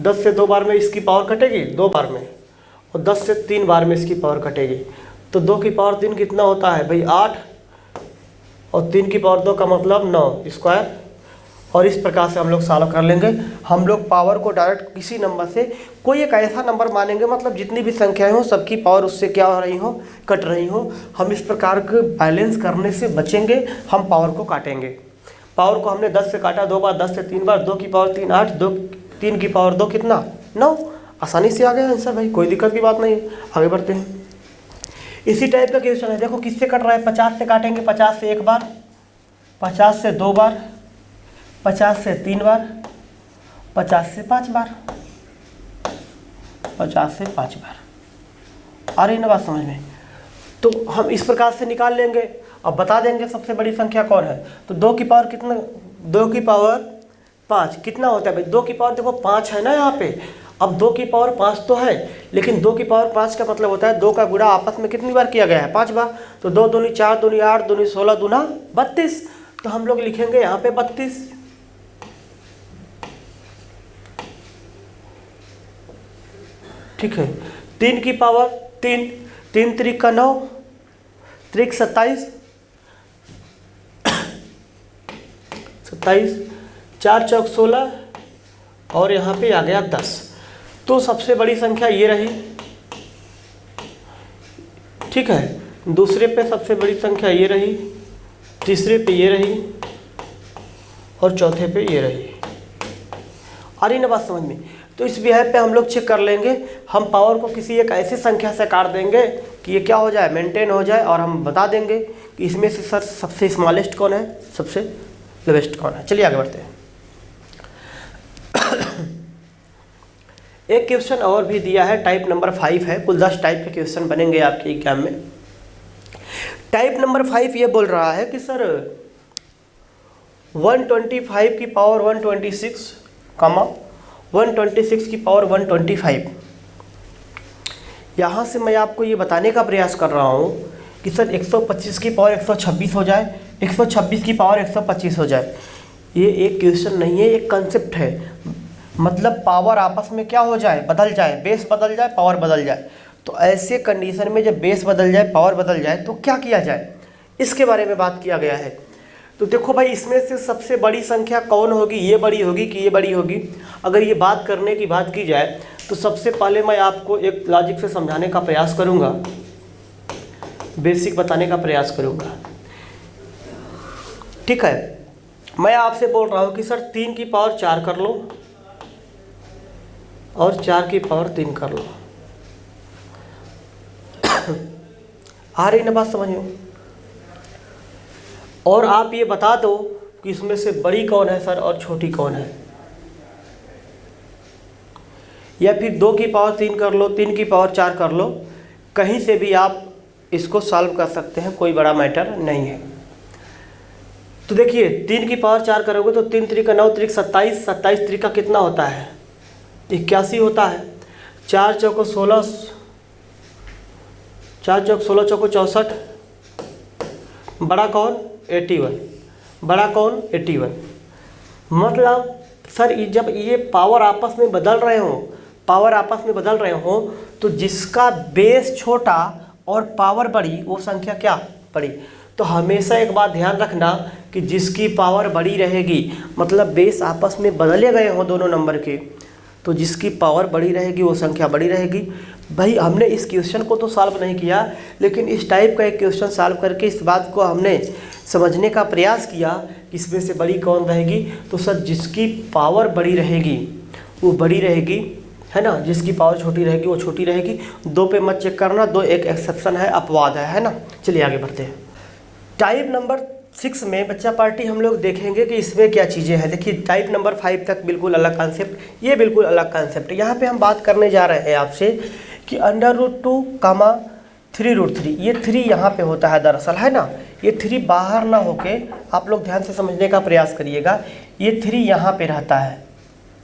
10 से 2 बार में इसकी पावर कटेगी 2 बार में, और 10 से 3 बार में इसकी पावर कटेगी। तो 2 की पावर 3 कितना होता है भाई 8, और 3 की पावर 2 का मतलब 9 स्क्वायर। और इस प्रकार से हम लोग सॉल्व कर लेंगे। हम लोग पावर को डायरेक्ट किसी नंबर से कोई एक ऐसा नंबर मानेंगे, मतलब जितनी भी संख्याएं हो सबकी पावर उससे क्या हो रही हो, कट रही हो। हम इस प्रकार के बैलेंस करने से बचेंगे, हम पावर को काटेंगे। पावर को हमने 10 से काटा 2 बार, 10 से 3 बार, 2 की पावर 3 8, 3 की पावर 2 कितना 9, आसानी से आ गया आंसर भाई, कोई दिक्कत की बात नहीं है। आगे बढ़ते हैं। इसी टाइप का क्वेश्चन है, देखो किससे कट रहा है, 50 से काटेंगे, 50 से 1 बार, 50 से 2 बार, 50 से 3 बार, 50 से 5 बार, 50 से 5 बार। आ रही ना बात समझ में। तो हम इस प्रकार से निकाल लेंगे। अब बता देंगे सबसे बड़ी संख्या कौन है। तो 2 की पावर कितना, 2 की पावर 5 कितना होता है भाई, 2 की पावर देखो 5 है ना यहाँ पे। अब 2 की पावर 5 तो है, लेकिन 2 की पावर 5 का मतलब होता है 2 का गुणा आपस में कितनी बार किया गया है, 5 बार। तो 2 दूनी 4 दूनी 8 दूनी 16 दूना 32। तो हम लोग लिखेंगे यहाँ पे 32। ठीक है। 3 की पावर 3, 3 त्रिक का 9, त्रिक 27, 27, 4 चौक 16, और यहाँ पे आ गया 10। तो सबसे बड़ी संख्या ये रही। ठीक है। दूसरे पे सबसे बड़ी संख्या ये रही, तीसरे पे ये रही, और चौथे पे ये रही। आ रही ना बात समझ में। तो इस बिहार पे हम लोग चेक कर लेंगे, हम पावर को किसी एक ऐसी संख्या से काट देंगे कि ये क्या हो जाए, मेंटेन हो जाए, और हम बता देंगे कि इसमें से सर सबसे स्मॉलेस्ट कौन है, सबसे लोवेस्ट कौन है। चलिए आगे बढ़ते हैं। एक क्वेश्चन और भी दिया है, टाइप नंबर 5 है। कुल 10 टाइप के क्वेश्चन बनेंगे आपके एग्जाम में। टाइप नंबर 5 ये बोल रहा है कि सर 125 की पावर 126, 126 की पावर 125। यहाँ से मैं आपको ये बताने का प्रयास कर रहा हूँ कि सर 125 की पावर 126 हो जाए, 126 की पावर 125 हो जाए। ये एक क्वेश्चन नहीं है, एक कंसेप्ट है। मतलब पावर आपस में क्या हो जाए, बदल जाए, बेस बदल जाए, पावर बदल जाए। तो ऐसे कंडीशन में जब बेस बदल जाए, पावर बदल जाए, तो क्या किया जाए, इसके बारे में बात किया गया है। तो देखो भाई, इसमें से सबसे बड़ी संख्या कौन होगी, ये बड़ी होगी कि ये बड़ी होगी। अगर ये बात करने की बात की जाए तो सबसे पहले मैं आपको एक लॉजिक से समझाने का प्रयास करूँगा, बेसिक बताने का प्रयास करूँगा। ठीक है। मैं आपसे बोल रहा हूँ कि सर 3 की पावर 4 कर लो और 4 की पावर 3 कर लो। आ रही ना बात समझ में। और आप ये बता दो कि इसमें से बड़ी कौन है सर और छोटी कौन है। या फिर 2 की पावर 3 कर लो, 3 की पावर 4 कर लो, कहीं से भी आप इसको सॉल्व कर सकते हैं, कोई बड़ा मैटर नहीं है। तो देखिए 3 की पावर 4 करोगे तो 3 3 का 9 3 27, 27 3 का कितना होता है 81 होता है। 4 चौको 16, 4 चौक 16 चौको 64, बड़ा कौन 81, बड़ा कौन 81। मतलब सर जब ये पावर आपस में बदल रहे हो, पावर आपस में बदल रहे हो, तो जिसका बेस छोटा और पावर बड़ी वो संख्या क्या बड़ी। तो हमेशा एक बात ध्यान रखना कि जिसकी पावर बड़ी रहेगी, मतलब बेस आपस में बदले गए हो दोनों नंबर के, तो जिसकी पावर बड़ी रहेगी वो संख्या बड़ी रहेगी। भाई हमने इस क्वेश्चन को तो सॉल्व नहीं किया, लेकिन इस टाइप का एक क्वेश्चन सॉल्व करके इस बात को हमने समझने का प्रयास किया कि इसमें से बड़ी कौन रहेगी। तो सर जिसकी पावर बड़ी रहेगी वो बड़ी रहेगी, है ना, जिसकी पावर छोटी रहेगी वो छोटी रहेगी। 2 पे मत चेक करना, 2 एक एक्सेप्शन है, अपवाद है ना। चलिए आगे बढ़ते हैं। टाइप नंबर 6 में बच्चा पार्टी हम लोग देखेंगे कि इसमें क्या चीज़ें हैं। देखिए टाइप नंबर 5 तक बिल्कुल अलग कॉन्सेप्ट, ये बिल्कुल अलग कॉन्सेप्ट है। यहाँ पे हम बात करने जा रहे हैं आपसे कि √2, 3√3, ये 3 यहाँ पे होता है दरअसल, है ना। ये 3 बाहर ना होके आप लोग ध्यान से समझने का प्रयास करिएगा। ये 3 यहाँ पे रहता है,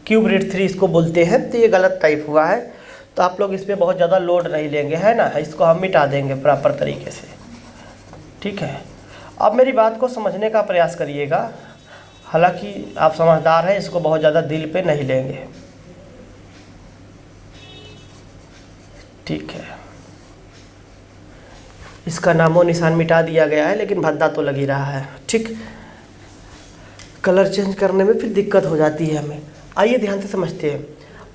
क्यूब रूट 3 इसको बोलते हैं। तो ये गलत टाइप हुआ है, तो आप लोग इस पर बहुत ज़्यादा लोड नहीं लेंगे, है ना। इसको हम मिटा देंगे प्रॉपर तरीके से, ठीक है। अब मेरी बात को समझने का प्रयास करिएगा, हालांकि आप समझदार हैं, इसको बहुत ज़्यादा दिल पे नहीं लेंगे, ठीक है। इसका नामो निशान मिटा दिया गया है, लेकिन भद्दा तो लग ही रहा है, ठीक। कलर चेंज करने में फिर दिक्कत हो जाती है हमें। आइए ध्यान से समझते हैं।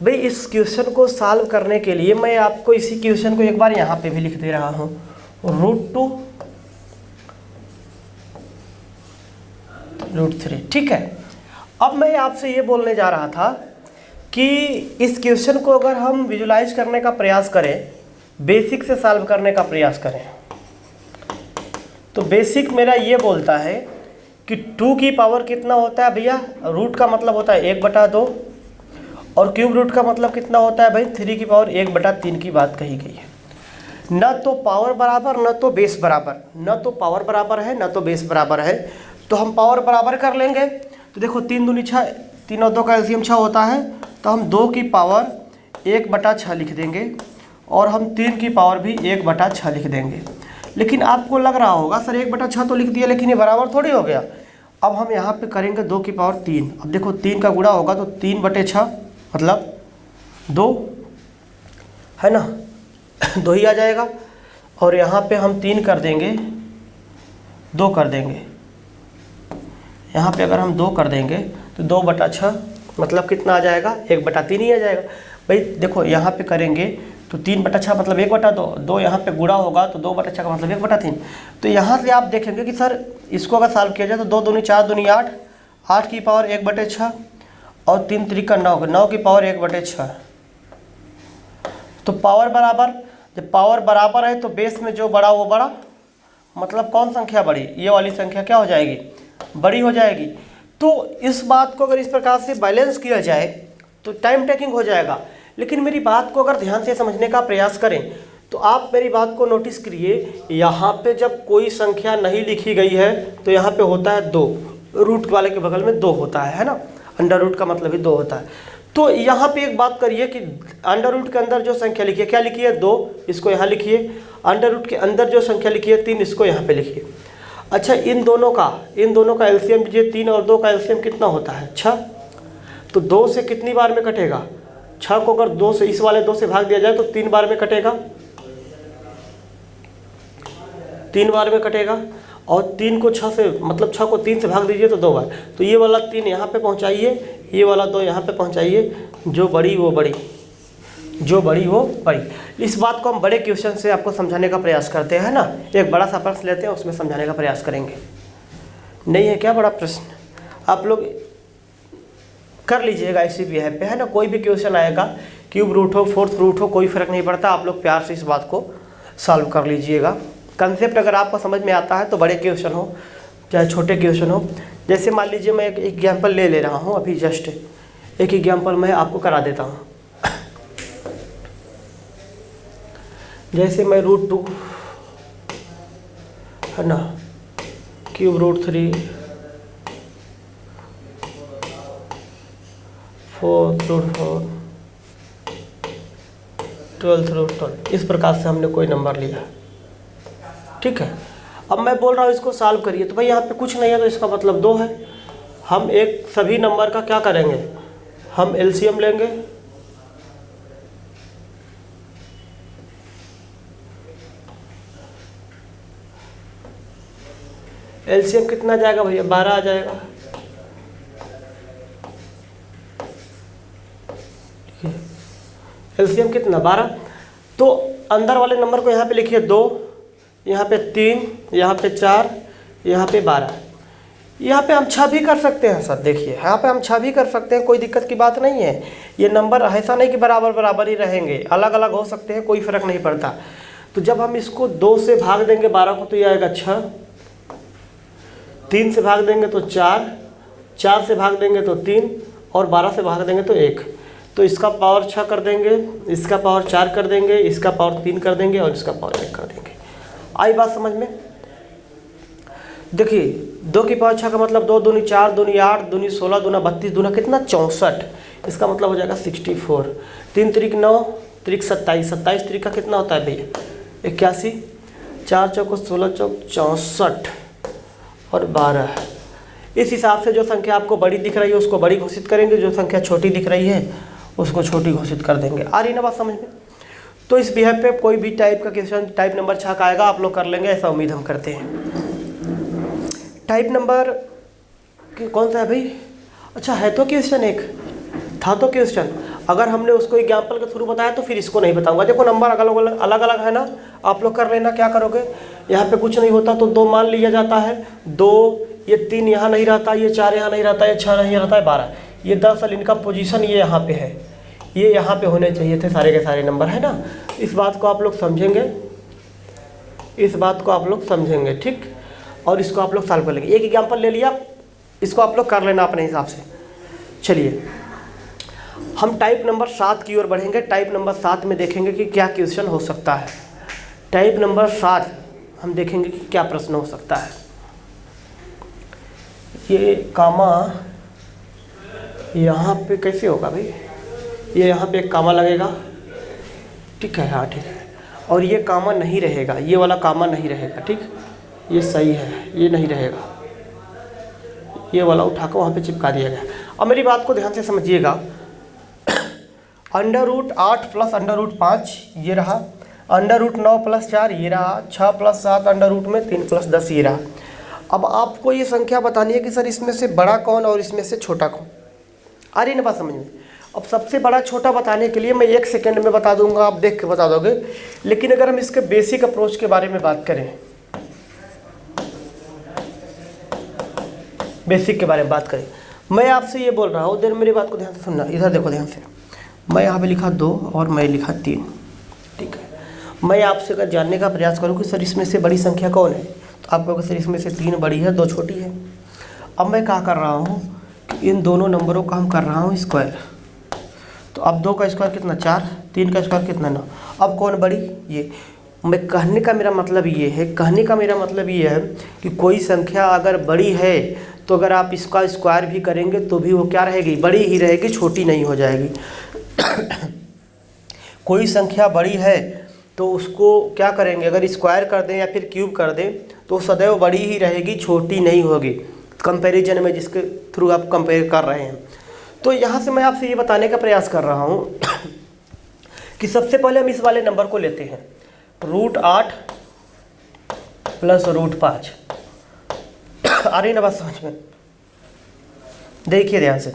भाई इस क्वेश्चन को सॉल्व करने के लिए मैं आपको इसी क्वेश्चन को एक बार यहाँ पे भी लिख दे रहा हूँ, √2√3, ठीक है। अब मैं आपसे ये बोलने जा रहा था कि इस क्वेश्चन को अगर हम विजुलाइज करने का प्रयास करें, बेसिक से सॉल्व करने का प्रयास करें, तो बेसिक मेरा ये बोलता है कि 2 की पावर कितना होता है भैया, रूट का मतलब होता है 1/2, और क्यूब रूट का मतलब कितना होता है भाई 3 की पावर 1/3 की बात कही गई है। न तो पावर बराबर न तो बेस बराबर, न तो पावर बराबर है न तो बेस बराबर है। तो हम पावर बराबर कर लेंगे। तो देखो 3 दूनी 6, 3 और 2 का एलसीएम 6 होता है, तो हम 2 की पावर 1/6 लिख देंगे, और हम 3 की पावर भी 1/6 लिख देंगे। लेकिन आपको लग रहा होगा सर 1/6 तो लिख दिया, लेकिन ये बराबर थोड़ी हो गया। अब हम यहाँ पे करेंगे 2 की पावर 3। अब देखो 3 का गुणा होगा तो 3/6 मतलब 2, है ना, 2 ही आ जाएगा। और यहाँ पे हम 3 कर देंगे, 2 कर देंगे। यहाँ पे अगर हम 2 कर देंगे तो 2/6 मतलब कितना आ जाएगा 1/3 ही आ जाएगा। भाई देखो यहाँ पे करेंगे तो 3/6 मतलब 1/2, 2 यहाँ पे गुणा होगा तो 2/6 का मतलब 1/3। तो यहाँ से आप देखेंगे कि सर इसको अगर सॉल्व किया जाए तो 2 दूनी 4 दूनी 8, 8 की पावर 1/6 और 3 3 का 9, 9 की पावर 1/6। तो पावर बराबर, जब पावर बराबर है तो बेस में जो बड़ा वो बड़ा, मतलब कौन संख्या बड़ी, ये वाली संख्या क्या हो जाएगी बड़ी हो जाएगी। तो इस बात को अगर इस प्रकार से बैलेंस किया जाए तो टाइम टेकिंग हो जाएगा। लेकिन मेरी बात को अगर ध्यान से समझने का प्रयास करें तो आप मेरी बात को नोटिस करिए, यहाँ पे जब कोई संख्या नहीं लिखी गई है तो यहाँ पे होता है 2, रूट वाले के बगल में 2 होता है ना, अंडर रूट का मतलब ही 2 होता है। तो यहाँ पे एक बात करिए कि अंडर रूट के अंदर जो संख्या लिखी है, क्या लिखी है 2, इसको यहाँ लिखिए। अंडर रूट के अंदर जो संख्या लिखी है 3, इसको यहाँ पे लिखिए। अच्छा इन दोनों का एलसीएम लीजिए, 3 और 2 का एलसीएम कितना होता है 6। तो 2 से कितनी बार में कटेगा, 6 को अगर 2 से, इस वाले 2 से भाग दिया जाए तो 3 बार में कटेगा, 3 बार में कटेगा। और 3 को 6 से, मतलब 6 को 3 से भाग दीजिए तो 2 बार। तो ये वाला 3 यहाँ पे पहुँचाइए, ये वाला 2 यहाँ पे पहुँचाइए, जो बड़ी वो बड़ी, जो बड़ी वो बड़ी। इस बात को हम बड़े क्वेश्चन से आपको समझाने का प्रयास करते हैं ना। एक बड़ा सा प्रश्न लेते हैं, उसमें समझाने का प्रयास करेंगे। नहीं है क्या बड़ा प्रश्न, आप लोग कर लीजिएगा इसी भी ऐप पे, है ना। कोई भी क्वेश्चन आएगा, क्यूब रूट हो, फोर्थ रूट हो, कोई फ़र्क नहीं पड़ता, आप लोग प्यार से इस बात को सॉल्व कर लीजिएगा। कंसेप्ट अगर आपको समझ में आता है तो बड़े क्वेश्चन हो चाहे छोटे क्वेश्चन हो। जैसे मान लीजिए मैं एक एग्जाम्पल ले रहा हूँ अभी, जस्ट एक एग्जाम्पल मैं आपको करा देता हूँ। जैसे मैं √2 है ना, क्यूब रूट 3, 4 रूट 4, 12 रूट 12, इस प्रकार से हमने कोई नंबर लिया। ठीक है, अब मैं बोल रहा हूँ इसको सॉल्व करिए, तो भाई यहाँ पे कुछ नहीं है तो इसका मतलब 2 है। हम एक सभी नंबर का क्या करेंगे, हम एलसीएम लेंगे। एलसीएम कितना आ जाएगा भैया, 12 आ जाएगा। एलसीएम कितना, 12। तो अंदर वाले नंबर को यहाँ पे लिखिए 2, यहाँ पे 3, यहाँ पे 4, यहाँ पे 12। यहाँ पे हम 6 भी कर सकते हैं सर, देखिए यहाँ पे हम 6 भी कर सकते हैं, कोई दिक्कत की बात नहीं है। ये नंबर ऐसा नहीं कि बराबर बराबर ही रहेंगे, अलग अलग हो सकते हैं, कोई फ़र्क नहीं पड़ता। तो जब हम इसको 2 से भाग देंगे 12 को तो ये आएगा 6, 3 से भाग देंगे तो 4, 4 से भाग देंगे तो 3, और 12 से भाग देंगे तो 1। तो इसका पावर 6 कर देंगे, इसका पावर 4 कर देंगे, इसका पावर 3 कर देंगे, और इसका पावर 1 कर देंगे। आई बात समझ में? देखिए 2 की पावर 6 का मतलब 2 दूनी 4, दूनी 8, दूनी 16, दूना 32, दूना कितना 64, इसका मतलब हो जाएगा 64। 3 त्रिक 9, त्रिक 27, 27 त्रिक का कितना होता है भैया 81, 4 चौको 16 चौक 64 और 12। इस हिसाब से जो संख्या आपको बड़ी दिख रही है उसको बड़ी घोषित करेंगे, जो संख्या छोटी दिख रही है उसको छोटी घोषित कर देंगे। आ रही ना बात समझ में? तो इस बिहेव पे कोई भी टाइप का क्वेश्चन टाइप नंबर 6 का आएगा, आप लोग कर लेंगे, ऐसा उम्मीद हम करते हैं। टाइप नंबर कौन सा है भाई? अच्छा है तो क्वेश्चन एक था तो क्वेश्चन, अगर हमने उसको एग्जाम्पल के थ्रू बताया तो फिर इसको नहीं बताऊंगा। देखो नंबर अलग अलग है ना, आप लोग कर लेना। क्या करोगे, यहाँ पे कुछ नहीं होता तो 2 मान लिया जाता है, 2, ये 3 यहाँ नहीं रहता, ये 4 यहाँ नहीं रहता, ये 6 नहीं रहता है, 12। ये दरअसल इनका पोजीशन ये यहाँ पे है, ये यहाँ पे होने चाहिए थे सारे के सारे नंबर, है ना। इस बात को आप लोग समझेंगे, इस बात को आप लोग समझेंगे, ठीक। और इसको आप लोग सॉल्व कर लेंगे। एक एग्जाम्पल ले लिया, इसको आप लोग कर लेना अपने हिसाब से। चलिए हम टाइप नंबर 7 की ओर बढ़ेंगे। टाइप नंबर 7 में देखेंगे कि क्या क्वेश्चन हो सकता है। टाइप नंबर 7 हम देखेंगे कि क्या प्रश्न हो सकता है। ये कामा यहाँ पे कैसे होगा भाई, ये यहाँ पे एक कामा लगेगा, ठीक है, हाँ ठीक है। और ये कामा नहीं रहेगा, ये वाला कामा नहीं रहेगा, ठीक, ये सही है, ये नहीं रहेगा, ये वाला उठा कर वहाँ पे चिपका दिया गया। अब मेरी बात को ध्यान से समझिएगा। √8 प्लस √5 ये रहा, √9 प्लस 4 ये रहा, 6 प्लस 7 अंडर रूट में 3 प्लस 10 ये रहा। अब आपको ये संख्या बतानी है कि सर इसमें से बड़ा कौन और इसमें से छोटा कौन। आ रही ना बात समझ में? अब सबसे बड़ा छोटा बताने के लिए मैं 1 सेकेंड में बता दूंगा, आप देख के बता दोगे। लेकिन अगर हम इसके बेसिक अप्रोच के बारे में बात करें, बेसिक के बारे में बात करें, मैं आपसे ये बोल रहा हूँ, देर मेरी बात को ध्यान से सुनना। इधर देखो ध्यान से, मैं यहाँ पे लिखा 2 और मैं लिखा 3, ठीक है। मैं आपसे अगर जानने का प्रयास करूँ कि सर इसमें से बड़ी संख्या कौन है, तो आप कहोगे सर इसमें से 3 बड़ी है 2 छोटी है। अब मैं क्या कर रहा हूँ कि इन दोनों नंबरों का हम कर रहा हूँ स्क्वायर। तो अब 2 का स्क्वायर कितना 4, 3 का स्क्वायर कितना 9। अब कौन बड़ी, ये। मैं कहने का मेरा मतलब ये है, कि कोई संख्या अगर बड़ी है तो अगर आप इसका स्क्वायर भी करेंगे तो भी वो क्या रहेगी, बड़ी ही रहेगी, छोटी नहीं हो जाएगी। कोई संख्या बड़ी है तो उसको क्या करेंगे, अगर स्क्वायर कर दें या फिर क्यूब कर दें तो सदैव बड़ी ही रहेगी, छोटी नहीं होगी, कंपैरिजन में जिसके थ्रू आप कंपेयर कर रहे हैं। तो यहाँ से मैं आपसे ये बताने का प्रयास कर रहा हूँ कि सबसे पहले हम इस वाले नंबर को लेते हैं, √8 प्लस √5। आ रही ना बात समझ में? देखिए ध्यान से।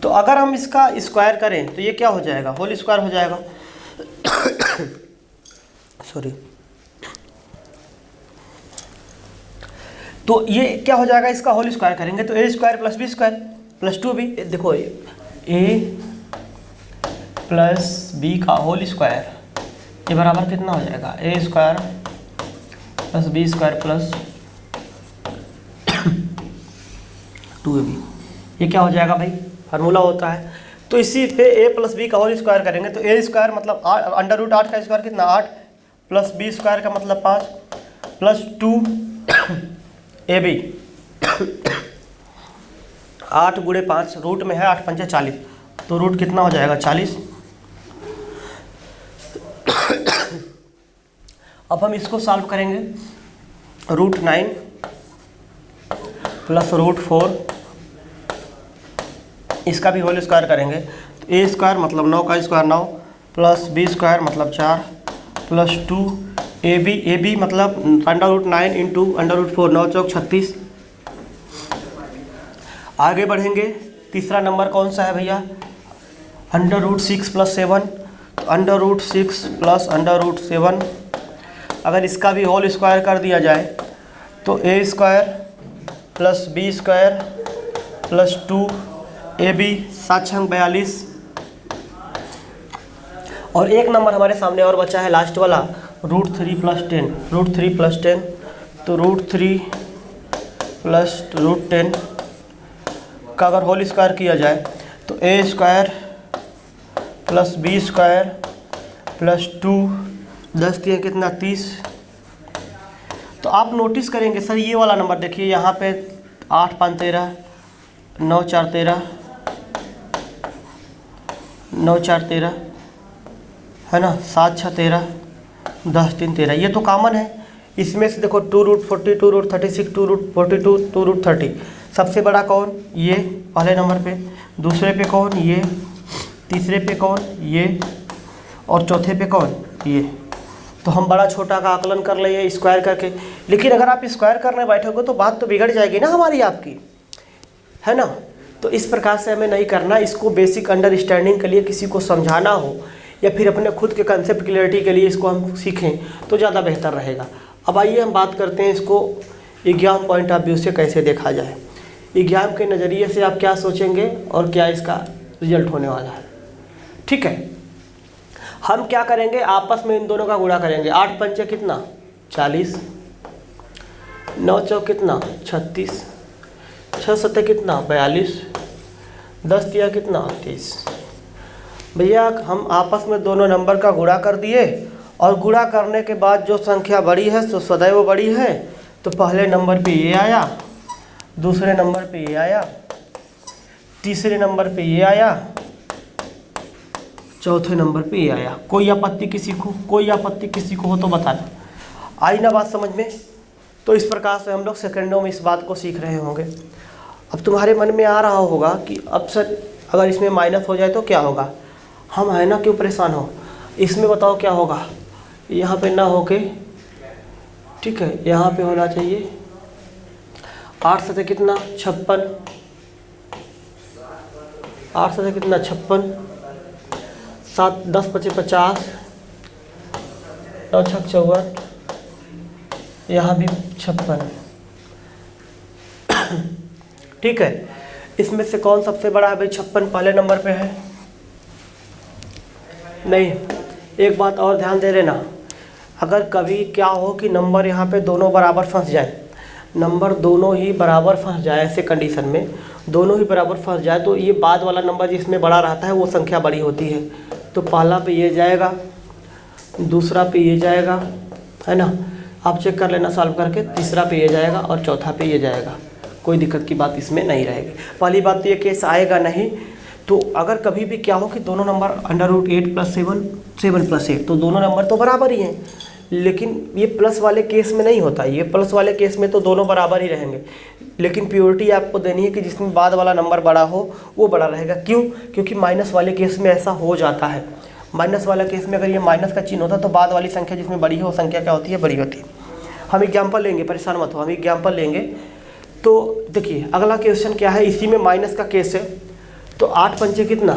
तो अगर हम इसका स्क्वायर करें तो ये क्या हो जाएगा, होल स्क्वायर हो जाएगा। सॉरी, तो ये क्या हो जाएगा, इसका होल स्क्वायर करेंगे तो a square plus b square plus 2b। देखो a प्लस b का होल स्क्वायर ये बराबर कितना हो जाएगा, a square plus b square plus 2ab। ये क्या हो जाएगा भाई, फार्मूला होता है। तो इसी पे a प्लस b का होल स्क्वायर करेंगे तो a स्क्वायर मतलब √8 का स्क्वायर कितना 8 प्लस b स्क्वायर का मतलब 5 प्लस 2 AB 8 गुणे 5 रूट में है 8 पंचे 40, तो रूट कितना हो जाएगा 40। अब हम इसको सॉल्व करेंगे, रूट 9 प्लस रूट 4, इसका भी होल स्क्वायर करेंगे तो ए स्क्वायर मतलब 9 का स्क्वायर 9 प्लस बी स्क्वायर मतलब 4 प्लस 2 ए बी मतलब under root 9 into under root 4, 9 चौक 36। आगे बढ़ेंगे, तीसरा नंबर कौन सा है भैया, अंडर रूट 6 प्लस 7, तो under root 6 plus under root 7, अगर इसका भी होल स्क्वायर कर दिया जाए तो A square plus B square plus 2 A B 7 छंग 42। और एक नंबर हमारे सामने और बचा है लास्ट वाला, रूट 3 प्लस 10, रूट 3 प्लस 10, तो रूट 3 प्लस रूट 10 का अगर होल स्क्वायर किया जाए तो A square plus B square plus 2 10 दिए कितना 30। तो आप नोटिस करेंगे सर ये वाला नंबर देखिए, यहाँ पे 8 5 13, 9 4 13, 9 4 13 है ना, 7 6 13, 10 3 13, ये तो कॉमन है। इसमें से देखो 2 रूट 40, 2 रूट 36, 2 रूट 42, 2 रूट 30, सबसे बड़ा कौन, ये पहले नंबर पे, दूसरे पे कौन, ये, तीसरे पे कौन, ये, और चौथे पे कौन, ये। तो हम बड़ा छोटा का आकलन कर लेंगे स्क्वायर करके, लेकिन अगर आप स्क्वायर करने बैठोगे तो बात तो बिगड़ जाएगी ना हमारी आपकी, है ना। तो इस प्रकार से हमें नहीं करना, इसको बेसिक अंडरस्टैंडिंग के लिए किसी को समझाना हो या फिर अपने खुद के कंसेप्ट क्लियरिटी के लिए इसको हम सीखें तो ज़्यादा बेहतर रहेगा। अब आइए हम बात करते हैं इसको एग्जाम पॉइंट ऑफ व्यू से कैसे देखा जाए, एग्जाम के नज़रिए से आप क्या सोचेंगे और क्या इसका रिजल्ट होने वाला है। ठीक है, हम क्या करेंगे, आपस में इन दोनों का गुणा करेंगे। 8 पंचे कितना 40, 9 चौक कितना 36, 6 सत्ते कितना 42, 10 दिया कितना 30। भैया हम आपस में दोनों नंबर का गुणा कर दिए और गुणा करने के बाद जो संख्या बड़ी है तो सदैव बड़ी है, तो पहले नंबर पे ये आया, दूसरे नंबर पे ये आया, तीसरे नंबर पे ये आया, चौथे नंबर पे ये आया। कोई आपत्ति किसी को, कोई आपत्ति किसी को हो तो बताना। आई ना बात समझ में। तो इस प्रकार से हम लोग सेकंडों में इस बात को सीख रहे होंगे। अब तुम्हारे मन में आ रहा होगा कि अब सर अगर इसमें माइनस हो जाए तो क्या होगा, हम है ना क्यों परेशान हो, इसमें बताओ क्या होगा। यहाँ पे ना होके, ठीक है, यहाँ पे होना चाहिए 8 सते कितना 56, 8 सते कितना 56, 7 10 पचे 50, 9 छक 54, यहाँ भी 56। ठीक है, इसमें से कौन सबसे बड़ा है भाई, 56 पहले नंबर पे है। नहीं, एक बात और ध्यान दे लेना, अगर कभी क्या हो कि नंबर यहाँ पे दोनों बराबर फंस जाए, नंबर दोनों ही बराबर फंस जाए, ऐसे कंडीशन में दोनों ही बराबर फंस जाए तो ये बाद वाला नंबर जिसमें बड़ा रहता है वो संख्या बड़ी होती है। तो पहला पे ये जाएगा, दूसरा पे ये जाएगा, है ना, आप चेक कर लेना सॉल्व करके, तीसरा पे ये जाएगा और चौथा पे ये जाएगा। कोई दिक्कत की बात इसमें नहीं रहेगी। पहली बात तो ये केस आएगा नहीं। तो अगर कभी भी क्या हो कि दोनों number under root 8 plus 7, 7 plus 8, तो दोनों नंबर तो बराबर ही हैं, लेकिन ये प्लस वाले केस में नहीं होता। ये प्लस वाले केस में तो दोनों बराबर ही रहेंगे, लेकिन प्योरिटी आपको देनी है कि जिसमें बाद वाला नंबर बड़ा हो वो बड़ा रहेगा। क्यों? क्योंकि माइनस वाले केस में ऐसा हो जाता है। माइनस वाला केस में अगर ये माइनस का चिन्ह होता तो बाद वाली संख्या जिसमें बड़ी है वो संख्या क्या होती है, बड़ी होती है। हम एग्जाम्पल लेंगे, परेशान मत हो, हम एग्जाम्पल लेंगे। तो देखिए अगला क्वेश्चन क्या है, इसी में माइनस का केस है। तो 8 पंचे कितना,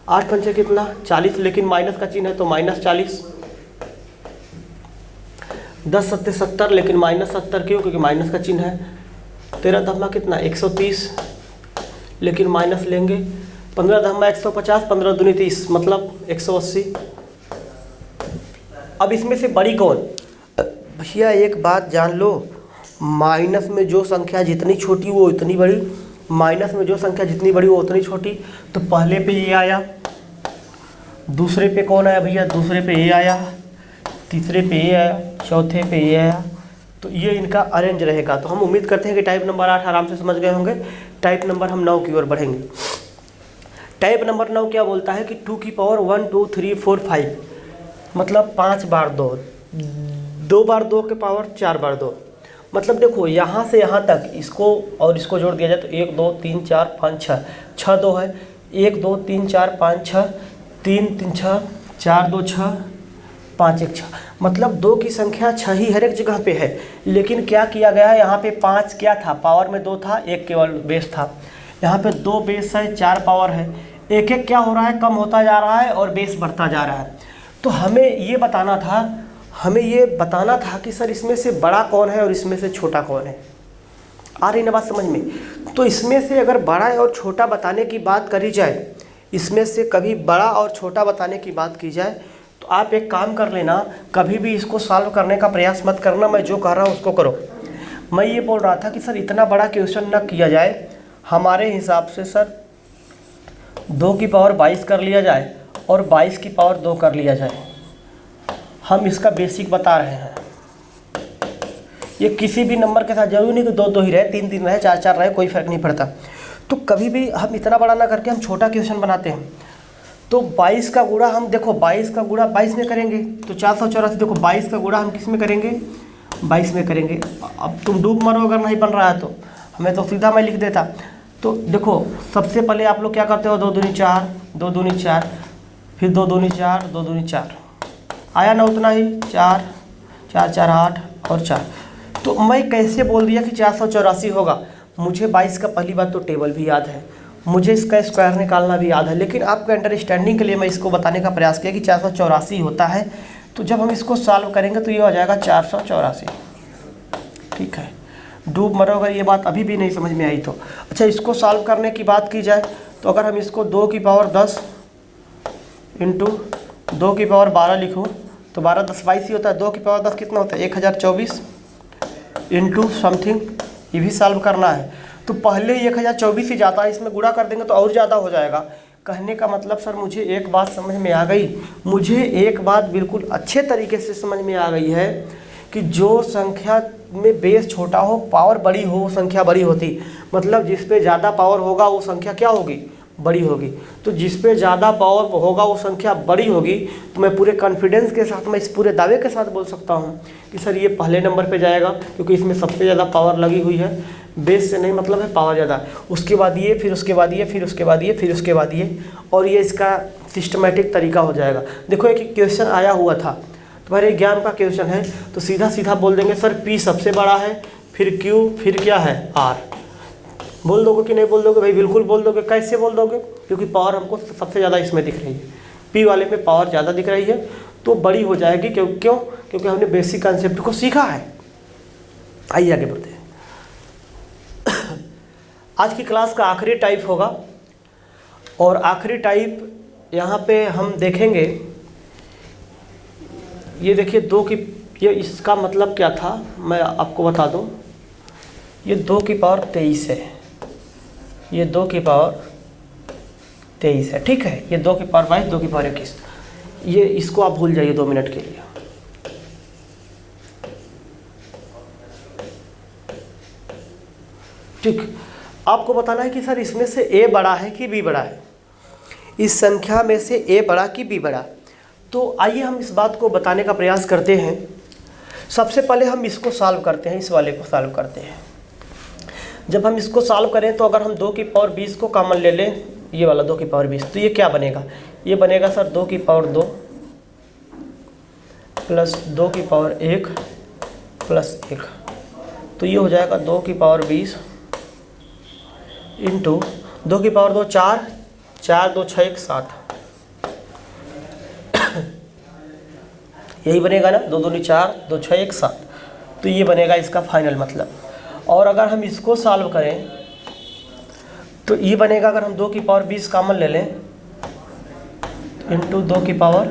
8 पंचे कितना 40, लेकिन माइनस का चिन्ह है तो माइनस 40। 10 सत्ते 70, लेकिन माइनस 70 क्यों, क्योंकि माइनस का चिन्ह है। 13 धम्मा कितना 130, लेकिन माइनस लेंगे। 15 धम्मा 150, 15 दूनी 30, मतलब 180। अब इसमें से बड़ी कौन, भैया एक बात जान लो, माइनस में जो संख्या जितनी छोटी वो उतनी बड़ी, माइनस में जो संख्या जितनी बड़ी वो उतनी छोटी। तो पहले पे ये आया, दूसरे पे कौन आया भैया, दूसरे पे ये आया, तीसरे पे ये आया, चौथे पे ये आया, तो ये इनका अरेंज रहेगा। तो हम उम्मीद करते हैं कि टाइप नंबर 8 आराम से समझ गए होंगे। टाइप नंबर हम 9 की ओर बढ़ेंगे। टाइप नंबर 9 क्या बोलता है कि 2 की पावर 1 2 3 4 5 मतलब 5 बार 2, 2 बार 2 के पावर 4 बार 2। मतलब देखो यहाँ से यहाँ तक इसको और इसको जोड़ दिया जाए तो 1 2 3 4 5 6, 6 2 है, 1 2 3 4 5 6, 3 3 6, 4 2 6, 5 1 6। मतलब 2 की संख्या 6 ही हर एक जगह पे है। लेकिन क्या किया गया है, यहाँ पे 5 क्या था, पावर में 2 था, 1 केवल बेस था। यहाँ पे 2 बेस है, 4 पावर है, एक एक क्या हो रहा है, कम होता जा रहा है और बेस बढ़ता जा रहा है। तो हमें ये बताना था कि सर इसमें से बड़ा कौन है और इसमें से छोटा कौन है। आ रही ना बात समझ में? तो इसमें से अगर बड़ा और छोटा बताने की बात करी जाए, इसमें से कभी बड़ा और छोटा बताने की बात की जाए तो आप एक काम कर लेना, कभी भी इसको सॉल्व करने का प्रयास मत करना, मैं जो कर रहा हूँ उसको करो। मैं ये बोल रहा था कि सर इतना बड़ा क्वेश्चन न किया जाए, हमारे हिसाब से सर 2 की पावर 22 कर लिया जाए और 22 की पावर 2 कर लिया जाए। हम इसका बेसिक बता रहे हैं। ये किसी भी नंबर के साथ जरूरी नहीं कि 2 2 ही रहे, 3 3 रहे, 4 4 रहे, कोई फ़र्क नहीं पड़ता। तो कभी भी हम इतना बड़ा ना करके हम छोटा क्वेश्चन बनाते हैं। तो 22 का गुणा हम देखो 22 का गुणा 22 में करेंगे तो 484। देखो 22 का गुणा हम किस में करेंगे, 22 में करेंगे। अब तुम डूब मरो अगर नहीं बन रहा है तो, हमें तो सीधा मैं लिख देता। तो देखो सबसे पहले आप लोग क्या करते हो, 2 दूनी 4, 2 दूनी 4, फिर 2 दूनी 4, 2 दूनी 4, आया ना उतना ही, 4 4 4 8 और 4। तो मैं कैसे बोल दिया कि 484 होगा। मुझे 22 का पहली बात तो टेबल भी याद है, मुझे इसका स्क्वायर निकालना भी याद है, लेकिन आपके अंडरस्टैंडिंग के लिए मैं इसको बताने का प्रयास किया कि 484 होता है। तो जब हम इसको सॉल्व करेंगे तो ये हो जाएगा 484। ठीक है, डूब मरो अगर ये बात अभी भी नहीं समझ में आई तो। अच्छा, इसको सॉल्व करने की बात की जाए तो अगर हम इसको 2 की पावर 10 इंटू 2 की पावर 12 लिखूँ तो 12 10 22 ही होता है। 2 की पावर 10 कितना होता है, 1024 इंटू समथिंग, ये भी सॉल्व करना है। तो पहले ही 1024 ही जाता है, इसमें गुणा कर देंगे तो और ज़्यादा हो जाएगा। कहने का मतलब सर मुझे एक बात समझ में आ गई, मुझे एक बात बिल्कुल अच्छे तरीके से समझ में आ गई है कि जो संख्या में बेस छोटा हो पावर बड़ी हो वो संख्या बड़ी होती। मतलब जिस पे ज़्यादा पावर होगा वो संख्या क्या होगी, बड़ी होगी। तो जिस पे ज़्यादा पावर होगा वो संख्या बड़ी होगी। तो मैं पूरे कॉन्फिडेंस के साथ, मैं इस पूरे दावे के साथ बोल सकता हूँ कि सर ये पहले नंबर पे जाएगा, क्योंकि इसमें सबसे ज़्यादा पावर लगी हुई है। बेस से नहीं मतलब है, पावर ज़्यादा, उसके बाद ये, फिर उसके बाद ये, फिर उसके बाद ये, फिर उसके बाद ये, और ये इसका सिस्टमेटिक तरीका हो जाएगा। देखो एक क्वेश्चन आया हुआ था, तुम्हारे एग्जाम का क्वेश्चन है, तो सीधा सीधा बोल देंगे सर P सबसे बड़ा है, फिर Q, फिर क्या है R। बोल दोगे कि नहीं बोल दोगे भाई? बिल्कुल बोल दोगे। कैसे बोल दोगे? क्योंकि पावर हमको सबसे ज़्यादा इसमें दिख रही है, P वाले में पावर ज़्यादा दिख रही है तो बड़ी हो जाएगी। क्यों? क्योंकि हमने बेसिक कॉन्सेप्ट को सीखा है। आइए आगे बढ़ते हैं। आज की क्लास का आखिरी टाइप होगा और आखिरी टाइप यहाँ पे हम देखेंगे। ये देखिए 2 की, ये इसका मतलब क्या था मैं आपको बता दूं। ये 2 की पावर 23 है, ये 2 की पावर 23 है। ठीक है, ये 2 की पावर 22, 2 की पावर 21। ये इसको आप भूल जाइए 2 मिनट के लिए। ठीक, आपको बताना है कि सर इसमें से A बड़ा है कि B बड़ा है, इस संख्या में से A बड़ा कि B बड़ा। तो आइए हम इस बात को बताने का प्रयास करते हैं। सबसे पहले हम इसको सॉल्व करते हैं, इस वाले को सॉल्व करते हैं। जब हम इसको सॉल्व करें तो अगर हम 2 की पावर 20 को कॉमन ले लें, ये वाला 2 की पावर 20, तो ये क्या बनेगा, ये बनेगा सर 2 की पावर 2 प्लस 2 की पावर 1 प्लस 1। तो ये हो जाएगा 2 की पावर 20 इंटू 2 की पावर 2 4, 4 2 6 1 7, यही बनेगा ना, 2 दूनी 4, 2 6 1 7। तो ये बनेगा इसका फाइनल मतलब। और अगर हम इसको सॉल्व करें तो ये बनेगा, अगर हम 2 की पावर 20 कॉमन ले लें इंटू 2 की पावर